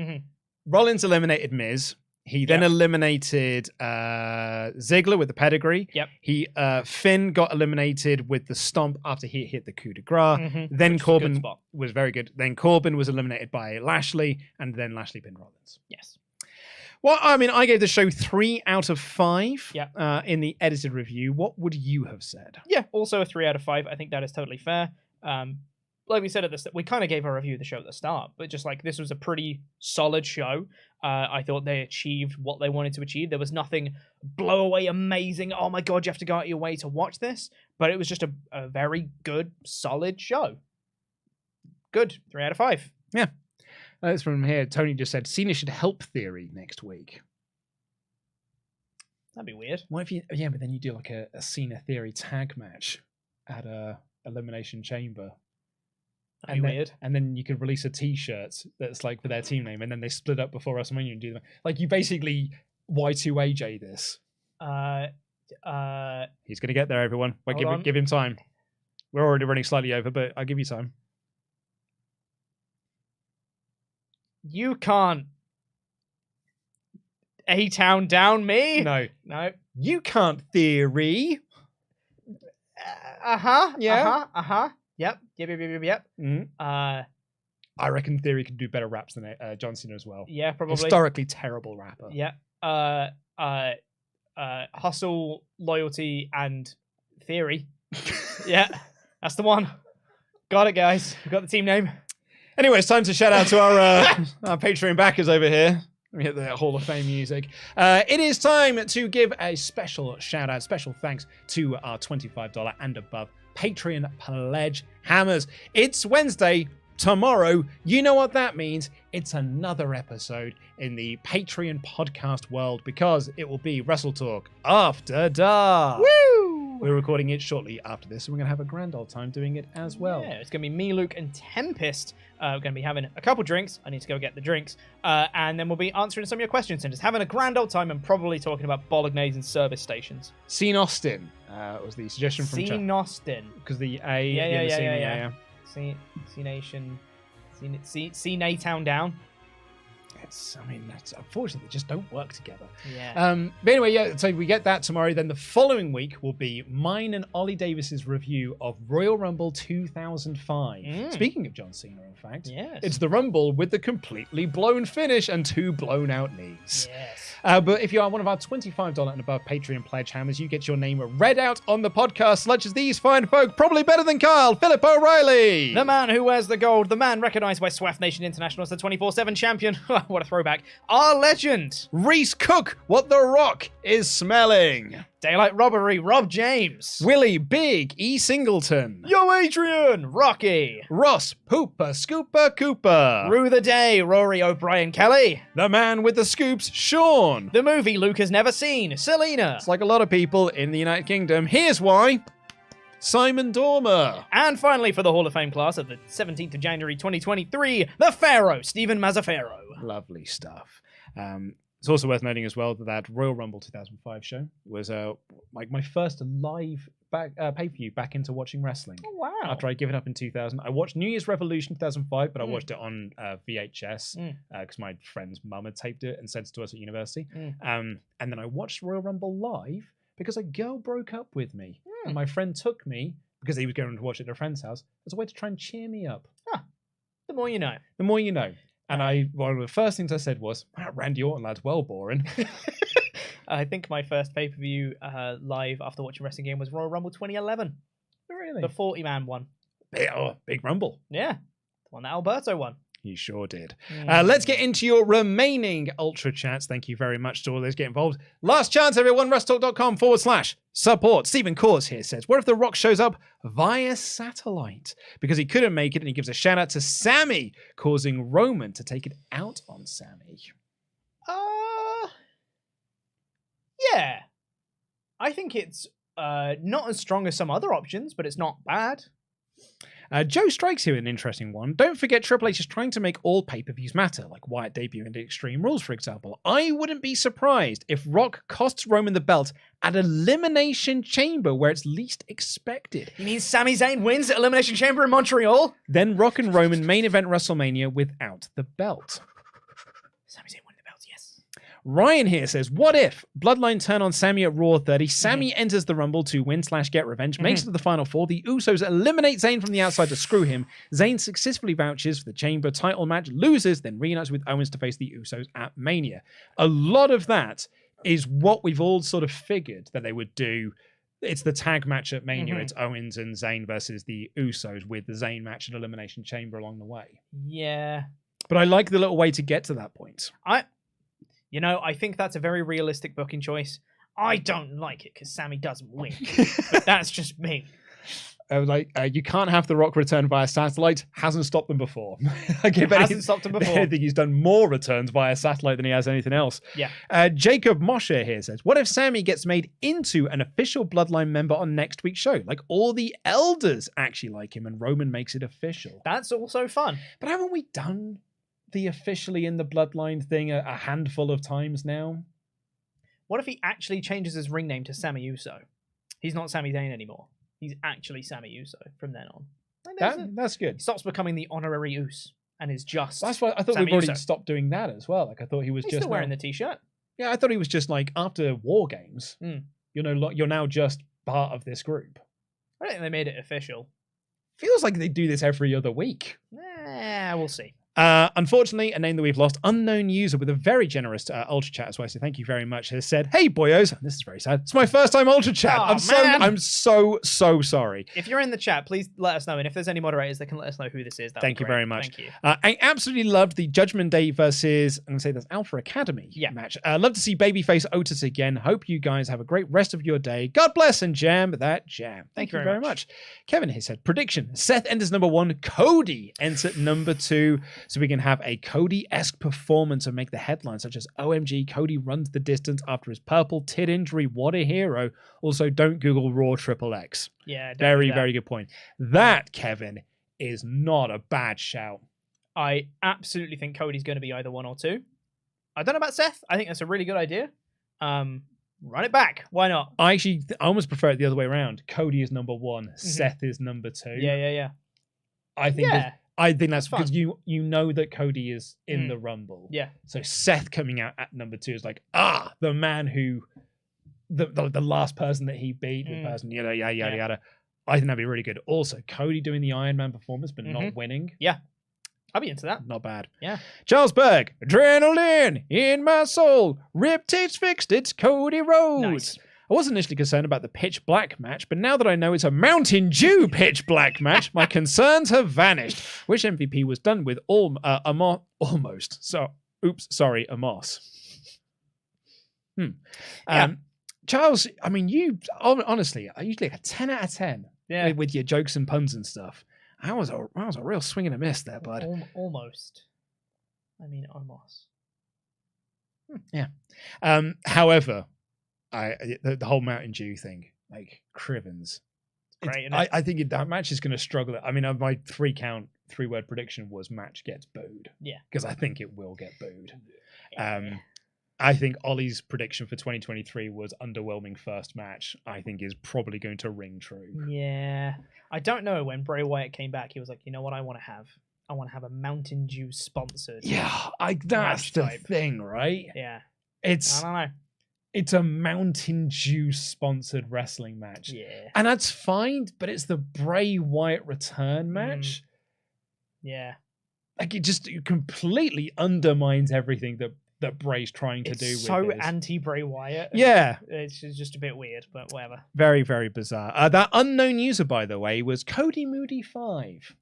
Rollins eliminated Miz. He then eliminated Ziggler with the pedigree. Yep. Finn got eliminated with the stomp after he hit the coup de grace. Then Corbin was very good. Then Corbin was eliminated by Lashley, and then Lashley pinned Rollins. Yes. Well, I mean, I gave the show 3 out of 5 Yeah. In the edited review. What would you have said? Yeah, also a 3 out of 5. I think that is totally fair. Like we said at the start, we kind of gave our review of the show at the start, but just like this was a pretty solid show. I thought they achieved what they wanted to achieve. There was nothing blow away amazing. Oh my God, you have to go out of your way to watch this. But it was just a very good, solid show. Good. 3 out of 5. Yeah. That's from here. Tony just said Cena should help Theory next week. That'd be weird. What if you? Yeah, but then you do like a Cena Theory tag match at a Elimination Chamber. That'd be weird. And then you could release a T-shirt that's like for their team name, and then they split up before WrestleMania and do them. Like you basically Y2AJ this. He's gonna get there, everyone. Give him time. We're already running slightly over, but I'll give you time. You can't A-Town down me. No. You can't Theory. Yeah. Yep. I reckon Theory could do better raps than John Cena as well. Yeah, probably. Historically terrible rapper. Yeah. Hustle, loyalty, and Theory. Yeah, that's the one. Got it, guys. We've got the team name. Anyway, it's time to shout out to our Patreon backers over here. Let me hit the Hall of Fame music. It is time to give a special shout out, special thanks to our $25 and above Patreon Pledgehammers. It's Wednesday. Tomorrow, you know what that means. It's another episode in the Patreon podcast world because it will be WrestleTalk After Dark. Woo! We're recording it shortly after this, and we're going to have a grand old time doing it as well. Yeah, it's going to be me, Luke, and Tempest. We're going to be having a couple drinks. I need to go get the drinks. And then we'll be answering some of your questions and just having a grand old time and probably talking about bolognese and service stations. Scene Austin was the suggestion from Scene Austin. Because the A. Yeah. C Nation. C A Town down. unfortunately, they just don't work together. Yeah. But anyway, yeah, so we get that tomorrow. Then the following week will be mine and Ollie Davis's review of Royal Rumble 2005. Speaking of John Cena, in fact, Yes. it's the Rumble with the completely blown finish and 2 blown out knees. Yes. But if you are one of our $25 and above Patreon Pledgehammers, you get your name read out on the podcast, such as these fine folk, probably better than Kyle, Philip O'Reilly. The man who wears the gold, the man recognised by SWAF Nation International as the 24/7 champion. What a throwback. Our legend. Reese Cook, what the Rock is smelling. Daylight Robbery, Rob James. Willie Big E. Singleton. Yo, Adrian. Rocky. Ross Pooper Scooper Cooper. Rue the Day, Rory O'Brien Kelly. The man with the scoops, Sean. The movie Luke has never seen, Selena. It's like a lot of people in the United Kingdom. Here's why. Simon Dormer. And finally, for the Hall of Fame class of the 17th of January 2023, the Pharaoh, Stephen Mazzaferro. Lovely stuff. It's also worth noting as well that Royal Rumble 2005 show was like my first live pay-per-view back into watching wrestling. Oh, wow. After I gave it up in 2000. I watched New Year's Revolution 2005, but I watched it on VHS because my friend's mum had taped it and sent it to us at university. And then I watched Royal Rumble live because a girl broke up with me. And my friend took me, because he was going to watch it at a friend's house, as a way to try and cheer me up. The more you know. The more you know. And one of the first things I said was, Randy Orton, lad's well boring. I think my first pay-per-view live after watching wrestling game was Royal Rumble 2011. Really? The 40-man one. Big Rumble. Yeah. The one that Alberto won. You sure did. Let's get into your remaining Ultra Chats. Thank you very much to all those get involved. Last chance, everyone. WrestleTalk.com/support. Stephen Kors here says, what if The Rock shows up via satellite? Because he couldn't make it, and he gives a shout out to Sammy, causing Roman to take it out on Sammy. Yeah. I think it's not as strong as some other options, but it's not bad. Joe strikes here an interesting one. Don't forget Triple H is trying to make all pay-per-views matter, like Wyatt debuting into Extreme Rules, for example. I wouldn't be surprised if Rock costs Roman the belt at Elimination Chamber, where it's least expected. You mean Sami Zayn wins at Elimination Chamber in Montreal? Then Rock and Roman main event WrestleMania without the belt. Sami Zayn win the belt, yes. Ryan here says, what if Bloodline turn on Sammy at Raw 30, Sammy enters the Rumble to win/get revenge, makes it to the Final Four, the Usos eliminate Zayn from the outside to screw him, Zayn successfully vouches for the Chamber title match, loses, then reunites with Owens to face the Usos at Mania. A lot of that is what we've all sort of figured that they would do. It's the tag match at Mania, it's Owens and Zayn versus the Usos with the Zayn match at Elimination Chamber along the way. Yeah. But I like the little way to get to that point. I think that's a very realistic booking choice. I don't like it because Sammy doesn't win. But that's just me. You can't have The Rock return via satellite. Hasn't stopped them before. Hasn't stopped him before. I think he's done more returns via satellite than he has anything else. Yeah. Jacob Moshe here says, what if Sammy gets made into an official Bloodline member on next week's show? Like all the elders actually like him and Roman makes it official. That's also fun. But haven't we done the officially in the Bloodline thing a handful of times now? What if he actually changes his ring name to Sammy Uso? He's not Sami Zayn anymore. He's actually Sammy Uso from then on. That's good. He stops becoming the honorary Us and is just. That's why I thought Sammy we've already Uso. stopped doing that as well. Like I thought he was He's just still wearing the t-shirt. Yeah, I thought he was just like after War Games. You're now just part of this group. I don't think they made it official. Feels like they do this every other week. We'll see. Unfortunately, a name that we've lost, unknown user with a very generous Ultra Chat as well, so thank you very much, has said, hey boyos, this is very sad, it's my first time Ultra Chat. I'm so sorry. If you're in the chat, please let us know, and if there's any moderators that can let us know who this is, thank you very much. Thank you. I absolutely loved the Judgment Day versus, I'm going to say that's Alpha Academy match. Love to see Babyface Otis again. Hope you guys have a great rest of your day. God bless and jam that jam. Thank you very much. Kevin has said, prediction, Seth enters number 1, Cody enters at number 2. So we can have a Cody-esque performance and make the headlines, such as OMG, Cody runs the distance after his purple tit injury. What a hero. Also, don't Google Raw XXX. Yeah, very good point. That, Kevin, is not a bad shout. I absolutely think Cody's going to be either 1 or 2. I don't know about Seth. I think that's a really good idea. Run it back. Why not? I almost prefer it the other way around. Cody is number 1. Seth is number 2. Yeah. I think I think that's Fun. because you know that Cody is in the Rumble. Yeah. So Seth coming out at number 2 is like, the man who, the last person that he beat, the person, yada, yada. I think that'd be really good. Also, Cody doing the Iron Man performance, but not winning. Yeah. I'll be into that. Not bad. Yeah. Charles Berg, adrenaline in my soul. Rip Tate's fixed, it's Cody Rhodes. Nice. I was initially concerned about the pitch black match, but now that I know it's a Mountain Dew pitch black match, my concerns have vanished. Wish MVP was done with almost. So, sorry, Omos. Charles, I mean, you honestly, I usually like a 10 out of 10 with your jokes and puns and stuff. That was a real swing and a miss there, bud. Almost. I mean, almost. Yeah. However, the whole Mountain Dew thing, like Crivens, great. I think that match is going to struggle. I mean, my 3-word prediction was match gets booed. Yeah. Because I think it will get booed. I think Ollie's prediction for 2023 was underwhelming first match. I think is probably going to ring true. Yeah. I don't know. When Bray Wyatt came back, he was like, you know what I want to have? I want to have a Mountain Dew sponsored. Yeah, that's the thing, right? Yeah. I don't know. It's a Mountain Dew sponsored wrestling match. Yeah. And that's fine, but it's the Bray Wyatt return match. Yeah. Like it completely undermines everything that Bray's trying to do. It's so anti-Bray Wyatt. Yeah. It's just a bit weird, but whatever. Very, very bizarre. That unknown user, by the way, was Cody Moody 5.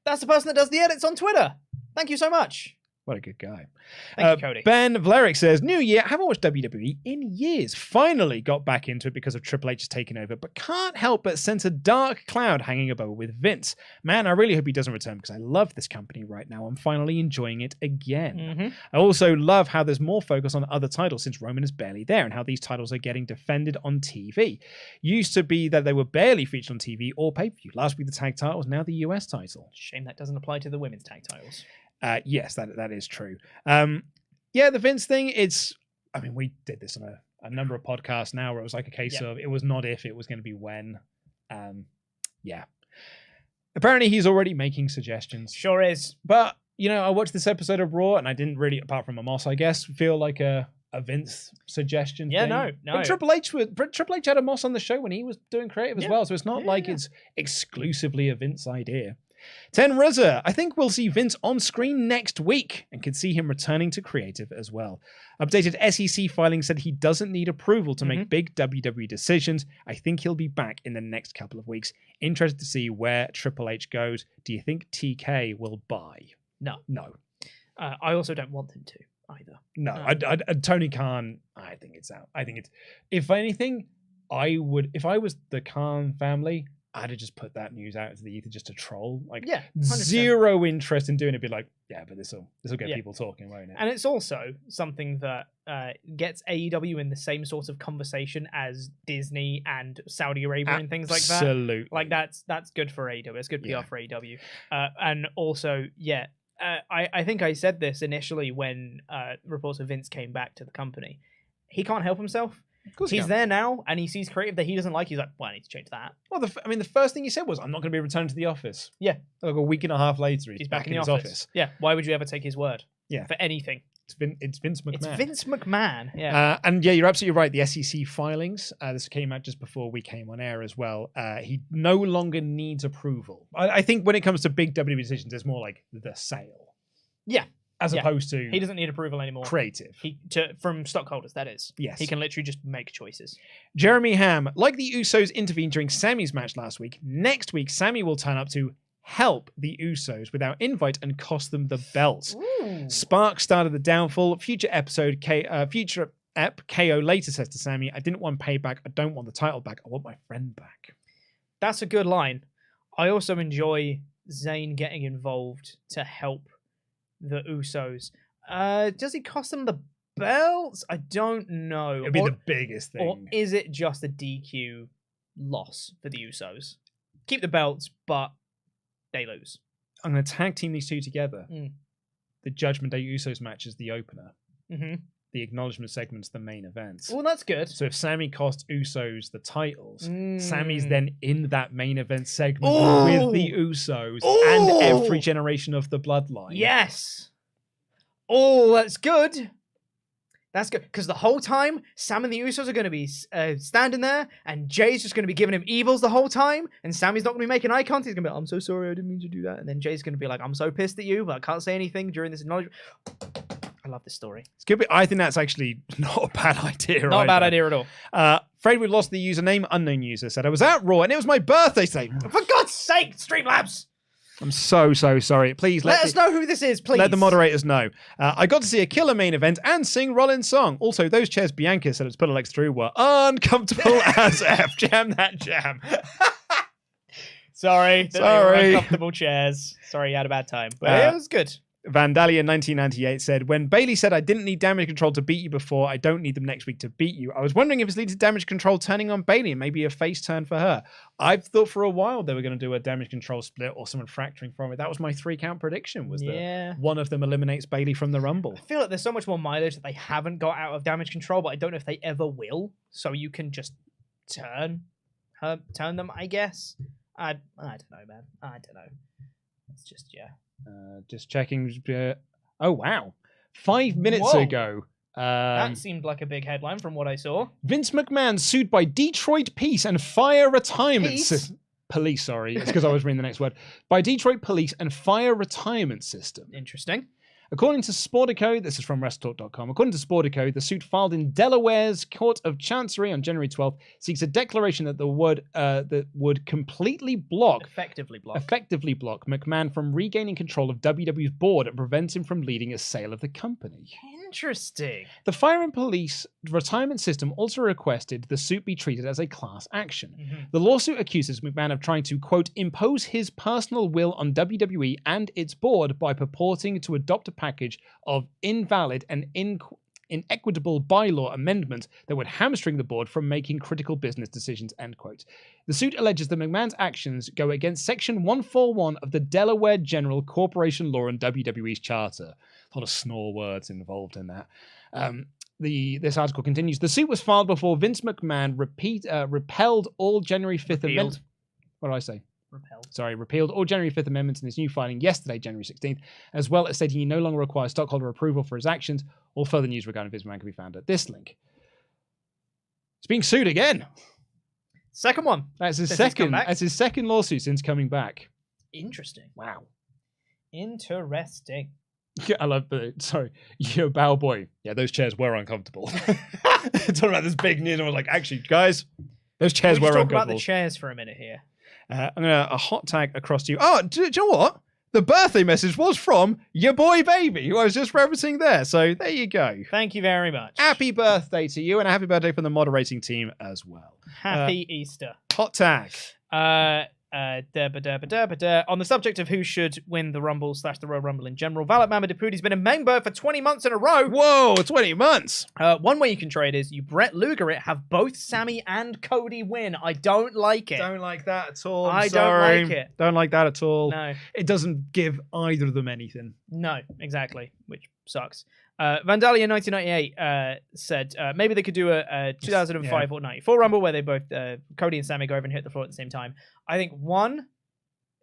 That's the person that does the edits on Twitter. Thank you so much. What a good guy. Thank you, Cody. Ben Vlaric says, New year, haven't watched WWE in years. Finally got back into it because of Triple H's taking over, but can't help but sense a dark cloud hanging above with Vince. Man, I really hope he doesn't return because I love this company right now. I'm finally enjoying it again. I also love how there's more focus on other titles since Roman is barely there and how these titles are getting defended on TV. Used to be that they were barely featured on TV or pay-per-view. Last week the tag title was now the US title. Shame that doesn't apply to the women's tag titles. Yes, that is true. The Vince thing, we did this on a number of podcasts now where it was like a case of it was not if, it was going to be when. Apparently he's already making suggestions. Sure is. But, I watched this episode of Raw and I didn't really, apart from Omos, I guess, feel like a Vince suggestion thing. No. But Triple H had Omos on the show when he was doing creative as well, so it's not like it's exclusively a Vince idea. Ten Rizza, I think we'll see Vince on screen next week and can see him returning to creative as well. Updated SEC filing said he doesn't need approval to make big WWE decisions. I think he'll be back in the next couple of weeks. Interested to see where Triple H goes. Do you think TK will buy? No. I also don't want him to either. No, Tony Khan, I think it's out. I think it's, if anything, if I was the Khan family, I'd have just put that news out into the ether just to troll. 100%. Zero interest in doing it. Be like, but this will get people talking, won't it? And it's also something that gets AEW in the same sort of conversation as Disney and Saudi Arabia and things like that. Absolutely. Like that's good for AEW. It's good PR for AEW. And also, I think I said this initially when reports of Vince came back to the company. He can't help himself. He's there now, and he sees creative that he doesn't like. He's like, well, I need to change that. Well, the first thing he said was, I'm not going to be returning to the office. Yeah. Like a week and a half later, he's back in his office. Yeah. Why would you ever take his word? Yeah. For anything. It's Vince McMahon. It's Vince McMahon. Yeah. And you're absolutely right. The SEC filings, this came out just before we came on air as well. He no longer needs approval. I think when it comes to big WWE decisions, it's more like the sale. Yeah. As opposed to... He doesn't need approval anymore. Creative. From stockholders, that is. Yes. He can literally just make choices. Jeremy Ham, like the Usos intervened during Sammy's match last week, next week Sammy will turn up to help the Usos without invite and cost them the belt. Spark started the downfall. Future KO later says to Sammy, I didn't want payback. I don't want the title back. I want my friend back. That's a good line. I also enjoy Zayn getting involved to help the Usos. Does it cost them the belts? I don't know. It'd be the biggest thing. Or is it just a DQ loss for the Usos? Keep the belts, but they lose. I'm going to tag team these two together. The Judgment Day Usos match is the opener. The the acknowledgement segments the main events. Well, that's good. So if Sammy costs Usos the titles, Sammy's then in that main event segment with the Usos and every generation of the Bloodline. Yes. Oh, that's good. That's good. Because the whole time, Sam and the Usos are going to be standing there, and Jay's just going to be giving him evils the whole time, and Sammy's not going to be making eye contact. He's going to be like, I'm so sorry, I didn't mean to do that. And then Jay's going to be like, I'm so pissed at you, but I can't say anything during this acknowledgement. I love this story. It's good. I think that's actually not a bad idea. Not a bad idea at all. Afraid we lost the username. Unknown user said, I was at Raw, and it was my birthday today. For God's sake, Streamlabs! I'm so sorry. Please let us know who this is, please. Let the moderators know. I got to see a killer main event and sing Rollins' song. Also, those chairs Bianca said it's put her legs through were uncomfortable as F. Jam that jam. Sorry. Uncomfortable chairs. Sorry, you had a bad time. But it was good. Vandalia 1998 said, when Bayley said I didn't need damage control to beat you before, I don't need them next week to beat you. I was wondering if it's leading to damage control turning on Bayley and maybe a face turn for her. I've thought for a while they were going to do a damage control split or someone fracturing from it. That was my 3-count prediction, was that one of them eliminates Bayley from the Rumble. I feel like there's so much more mileage that they haven't got out of damage control, but I don't know if they ever will. So you can just turn them, I guess. I don't know, man. I don't know. It's just, just checking. Oh, wow. 5 minutes ago. That seemed like a big headline from what I saw. Vince McMahon sued by Detroit Peace and Fire Retirement System. Police, sorry. It's because I was reading the next word. By Detroit Police and Fire Retirement System. Interesting. According to Sportico, this is from WrestleTalk.com, according to Sportico, the suit filed in Delaware's Court of Chancery on January 12th seeks a declaration that would effectively block McMahon from regaining control of WWE's board and prevent him from leading a sale of the company. Interesting. The Fire and Police Retirement System also requested the suit be treated as a class action. The lawsuit accuses McMahon of trying to, quote, impose his personal will on WWE and its board by purporting to adopt a package of invalid and inequitable bylaw amendments that would hamstring the board from making critical business decisions, end quote. The suit alleges that McMahon's actions go against Section 141 of the Delaware General Corporation Law and WWE's charter. A lot of snore words involved in that. This article continues. The suit was filed before Vince McMahon repelled all January 5th amendments. What did I say? Repealed all January 5th amendments in his new filing yesterday, January 16th, as well as stating he no longer requires stockholder approval for his actions. All further news regarding Vince McMahon can be found at this link. He's being sued again. Second one. That's his second lawsuit since coming back. Interesting. Wow. Interesting. I love yo, bow boy. Yeah, those chairs were uncomfortable. Talking about this big news, and I was like, actually, guys, those chairs were uncomfortable. Talk about the chairs for a minute here. I'm going to a hot tag across to you. Oh, do you know what? The birthday message was from your boy Baby, who I was just referencing there. So there you go. Thank you very much. Happy birthday to you, and a happy birthday from the moderating team as well. Happy Easter. Hot tag. On the subject of who should win the Rumble / the Royal Rumble in general, Valet Mama Deputy's been a member for 20 months in a row. Whoa, 20 months. One way you can trade is you Brett Luger it, have both Sammy and Cody win. I don't like it. Don't like that at all. I don't like it. Don't like that at all. No. It doesn't give either of them anything. No, exactly, which sucks. Vandalia 1998 said maybe they could do a 2005 or 94 Rumble where they both, Cody and Sammy, go over and hit the floor at the same time. I think, one,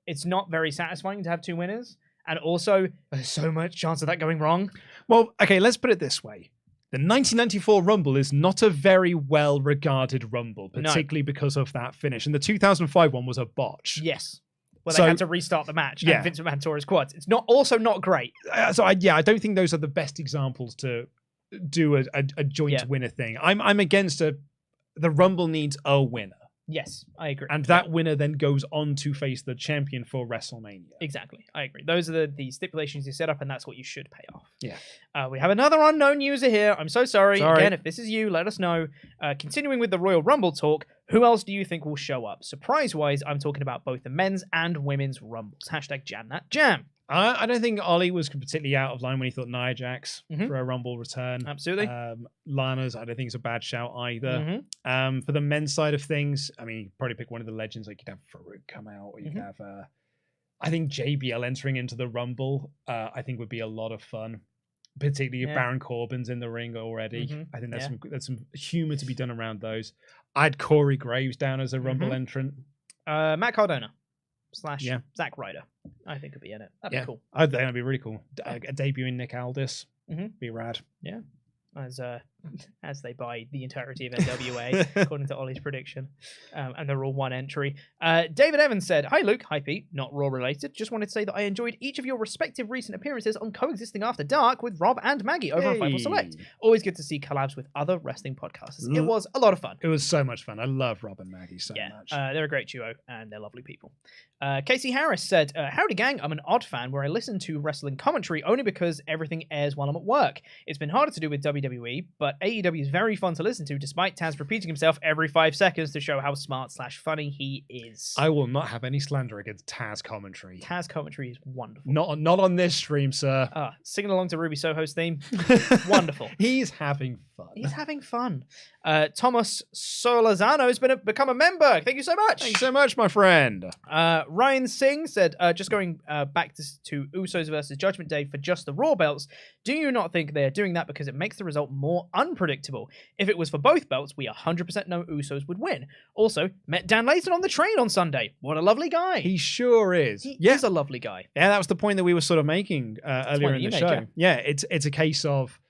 it's not very satisfying to have two winners, and also there's so much chance of that going wrong. Well, okay, let's put it this way. The 1994 Rumble is not a very well-regarded Rumble, particularly because of that finish. And the 2005 one was a botch. Yes. Well, they had to restart the match, and Vince McMahon tore his quads. It's also not great. I don't think those are the best examples to do a joint winner thing. I'm against the Rumble needs a winner. Yes, I agree. And that winner then goes on to face the champion for WrestleMania. Exactly, I agree. Those are the stipulations you set up, and that's what you should pay off. Yeah. We have another unknown user here. I'm so sorry. Again, if this is you, let us know. Continuing with the Royal Rumble talk, who else do you think will show up? Surprise-wise, I'm talking about both the men's and women's Rumbles. # Jam That Jam. I don't think Ollie was particularly out of line when he thought Nia Jax for a Rumble return. Absolutely. Lana's, I don't think it's a bad shout either. For the men's side of things, I mean, you'd probably pick one of the legends. Like, you'd have Farouk come out, or you'd have, I think JBL entering into the Rumble, I think would be a lot of fun. particularly if Baron Corbin's in the ring already. I think there's some humor to be done around those. I had Corey Graves down as a Rumble entrant. Matt Cardona / Zack Ryder, I think, could be in it. That'd be cool. I think that'd be really cool. Debuting Nick Aldis. Be rad. Yeah. As they buy the entirety of NWA, according to Ollie's prediction. And they're all one entry. David Evans said, "Hi Luke, hi Pete, not Raw related. Just wanted to say that I enjoyed each of your respective recent appearances on Coexisting After Dark with Rob and Maggie over on Fightful Select. Always good to see collabs with other wrestling podcasts. It was a lot of fun." It was so much fun. I love Rob and Maggie so much. They're a great duo and they're lovely people. Casey Harris said, "Howdy gang, I'm an odd fan where I listen to wrestling commentary only because everything airs while I'm at work. It's been harder to do with WWE, but AEW is very fun to listen to despite Taz repeating himself every 5 seconds to show how smart / funny he is." I will not have any slander against Taz commentary. Taz commentary is wonderful. Not on this stream, sir. Singing along to Ruby Soho's theme. Wonderful. He's having fun. He's having fun. Thomas Solazano has become a member. Thank you so much. Thank you so much, my friend. Ryan Singh said, just going back to Usos versus Judgment Day for just the Raw belts, do you not think they're doing that because it makes the result more unpredictable? If it was for both belts, we 100% know Usos would win. Also, met Dan Layton on the train on Sunday. What a lovely guy. He sure is. He is a lovely guy. Yeah, that was the point that we were sort of making earlier in the show. Yeah, it's a case of,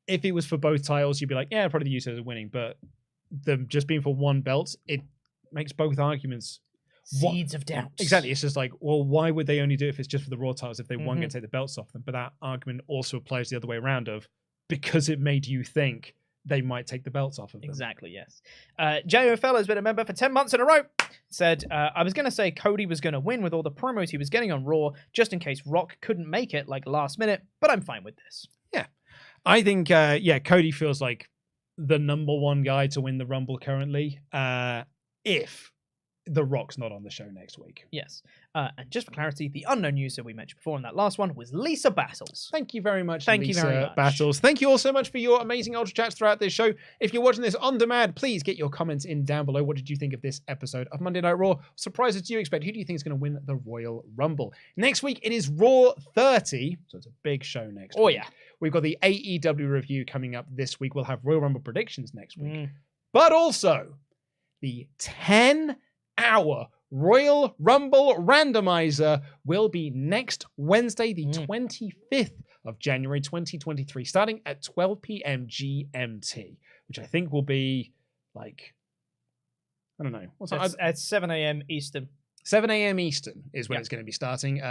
if it was for both titles, you'd be like, yeah, probably the Usos are winning. But them just being for one belt, it makes both arguments seeds of doubt. Exactly. It's just like, well, why would they only do it if it's just for the Raw titles if they one get to take the belts off them? But that argument also applies the other way around of, because it made you think they might take the belts off of them. Exactly, yes. J.O. Fellow has been a member for 10 months in a row. Said, I was going to say Cody was going to win with all the promos he was getting on Raw, just in case Rock couldn't make it like last minute, but I'm fine with this. Yeah. I think, Cody feels like the number one guy to win the Rumble currently, if The Rock's not on the show next week. Yes. And just for clarity, the unknown user we mentioned before in that last one was Lisa Battles. Thank you very much, Lisa Battles. Thank you all so much for your amazing Ultra Chats throughout this show. If you're watching this on demand, please get your comments in down below. What did you think of this episode of Monday Night Raw? Surprises do you expect? Who do you think is going to win the Royal Rumble? Next week, it is Raw 30, so it's a big show next week. Oh, yeah. We've got the AEW review coming up this week. We'll have Royal Rumble predictions next week. But also, the 10-hour Royal Rumble randomizer will be next Wednesday, the 25th of January 2023, starting at 12 p.m. GMT, which I think will be like, I don't know. What's that? At 7 a.m. Eastern. 7 a.m. Eastern is when it's going to be starting.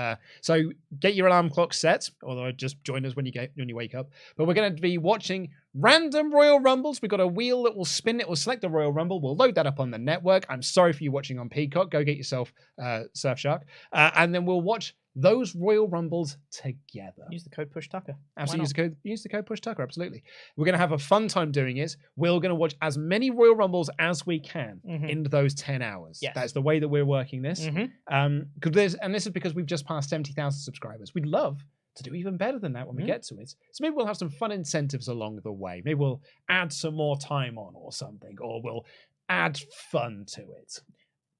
So get your alarm clock set, although just join us when you wake up. But we're going to be watching random Royal Rumbles. We've got a wheel that will spin. It will select the Royal Rumble. We'll load that up on the network. I'm sorry for you watching on Peacock. Go get yourself Surfshark. And then we'll watch those Royal Rumbles together. Use the code PushTucker. Absolutely. Use the code PushTucker. Absolutely. We're going to have a fun time doing it. We're going to watch as many Royal Rumbles as we can in those 10 hours. Yes. That's the way that we're working this. And this is because we've just passed 70,000 subscribers. We'd love to do even better than that when we get to it. So maybe we'll have some fun incentives along the way. Maybe we'll add some more time on or something, or we'll add fun to it.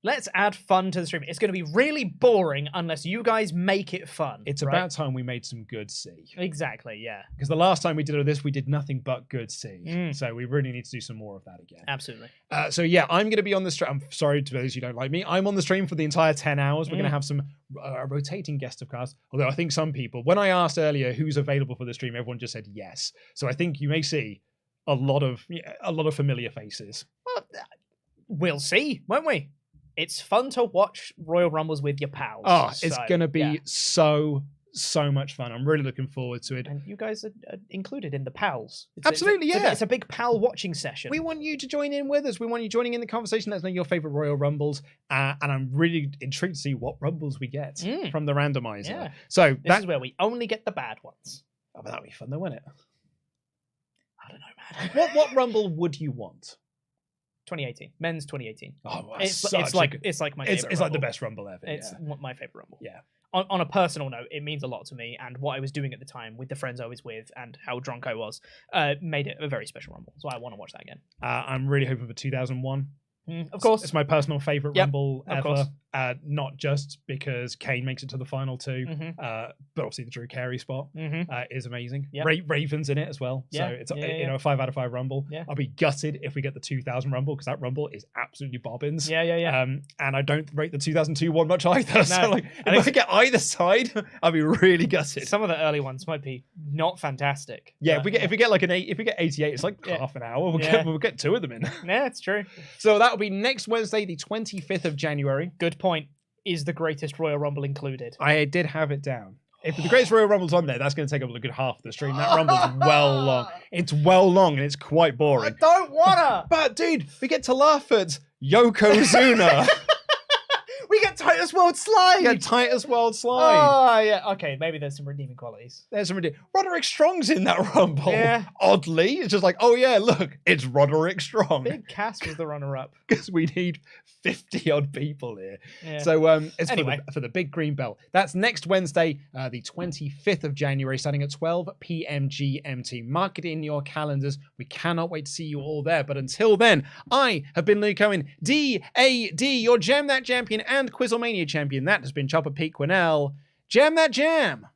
Let's add fun to the stream. It's going to be really boring unless you guys make it fun. It's about time we made some good C. Exactly, yeah. Because the last time we did all this, we did nothing but good C. So we really need to do some more of that again. Absolutely. So yeah, I'm going to be on the stream. I'm sorry to those who don't like me. I'm on the stream for the entire 10 hours. We're going to have some rotating guest of cast. Although I think some people, when I asked earlier who's available for the stream, everyone just said yes. So I think you may see a lot of familiar faces. Well, we'll see, won't we? It's fun to watch Royal Rumbles with your pals. Oh, it's going to be so much fun. I'm really looking forward to it. And you guys are included in the pals. Absolutely, It's a big pal watching session. We want you to join in with us. We want you joining in the conversation. Let us know your favorite Royal Rumbles. And I'm really intrigued to see what Rumbles we get from the randomizer. Yeah. So this is where we only get the bad ones. Oh, but that'd be fun though, wouldn't it? I don't know, man. What Rumble would you want? 2018, men's 2018. Oh, it's like my favorite. It's like the best Rumble ever. It's my favorite Rumble. Yeah. On a personal note, it means a lot to me, and what I was doing at the time with the friends I was with and how drunk I was made it a very special Rumble. So I want to watch that again. I'm really hoping for 2001. Of course, it's my personal favorite Rumble ever. Not just because Kane makes it to the final two, but obviously the Drew Carey spot is amazing. Yep. Raven's in it as well, so it's you know, a 5 out of 5 Rumble. I'll be gutted if we get the 2000 Rumble, because that Rumble is absolutely bobbins. And I don't rate the 2002 one much either. So like, if I get either side, I'll be really gutted. Some of the early ones might be not fantastic. Yeah, if we get like if we get 88, it's like half an hour. We'll get 2 of them in. Yeah, it's true. So that will be next Wednesday, the 25th of January. Good point. Is the greatest Royal Rumble included? I did have it down. If the greatest Royal Rumble's on there, that's going to take up a good half of the stream. That Rumble's well long. It's well long and it's quite boring. I don't wanna. But dude, we get to laugh at Yokozuna. We get Titus World Slide. We get Titus World Slide. Oh yeah. Okay, maybe there's some redeeming qualities. There's some Roderick Strong's in that Rumble. Yeah. Oddly, it's just like, oh yeah, look, it's Roderick Strong. Big Cass was the runner-up. Because we need 50 odd people here. Yeah. So it's anyway. for the big green bell. That's next Wednesday, the 25th of January, starting at 12 p.m. GMT. Mark it in your calendars. We cannot wait to see you all there. But until then, I have been Luke Owen, DAD, your Jam That Champion and Quizlemania champion. That has been Chopper Pete Quinnell. Jam that jam!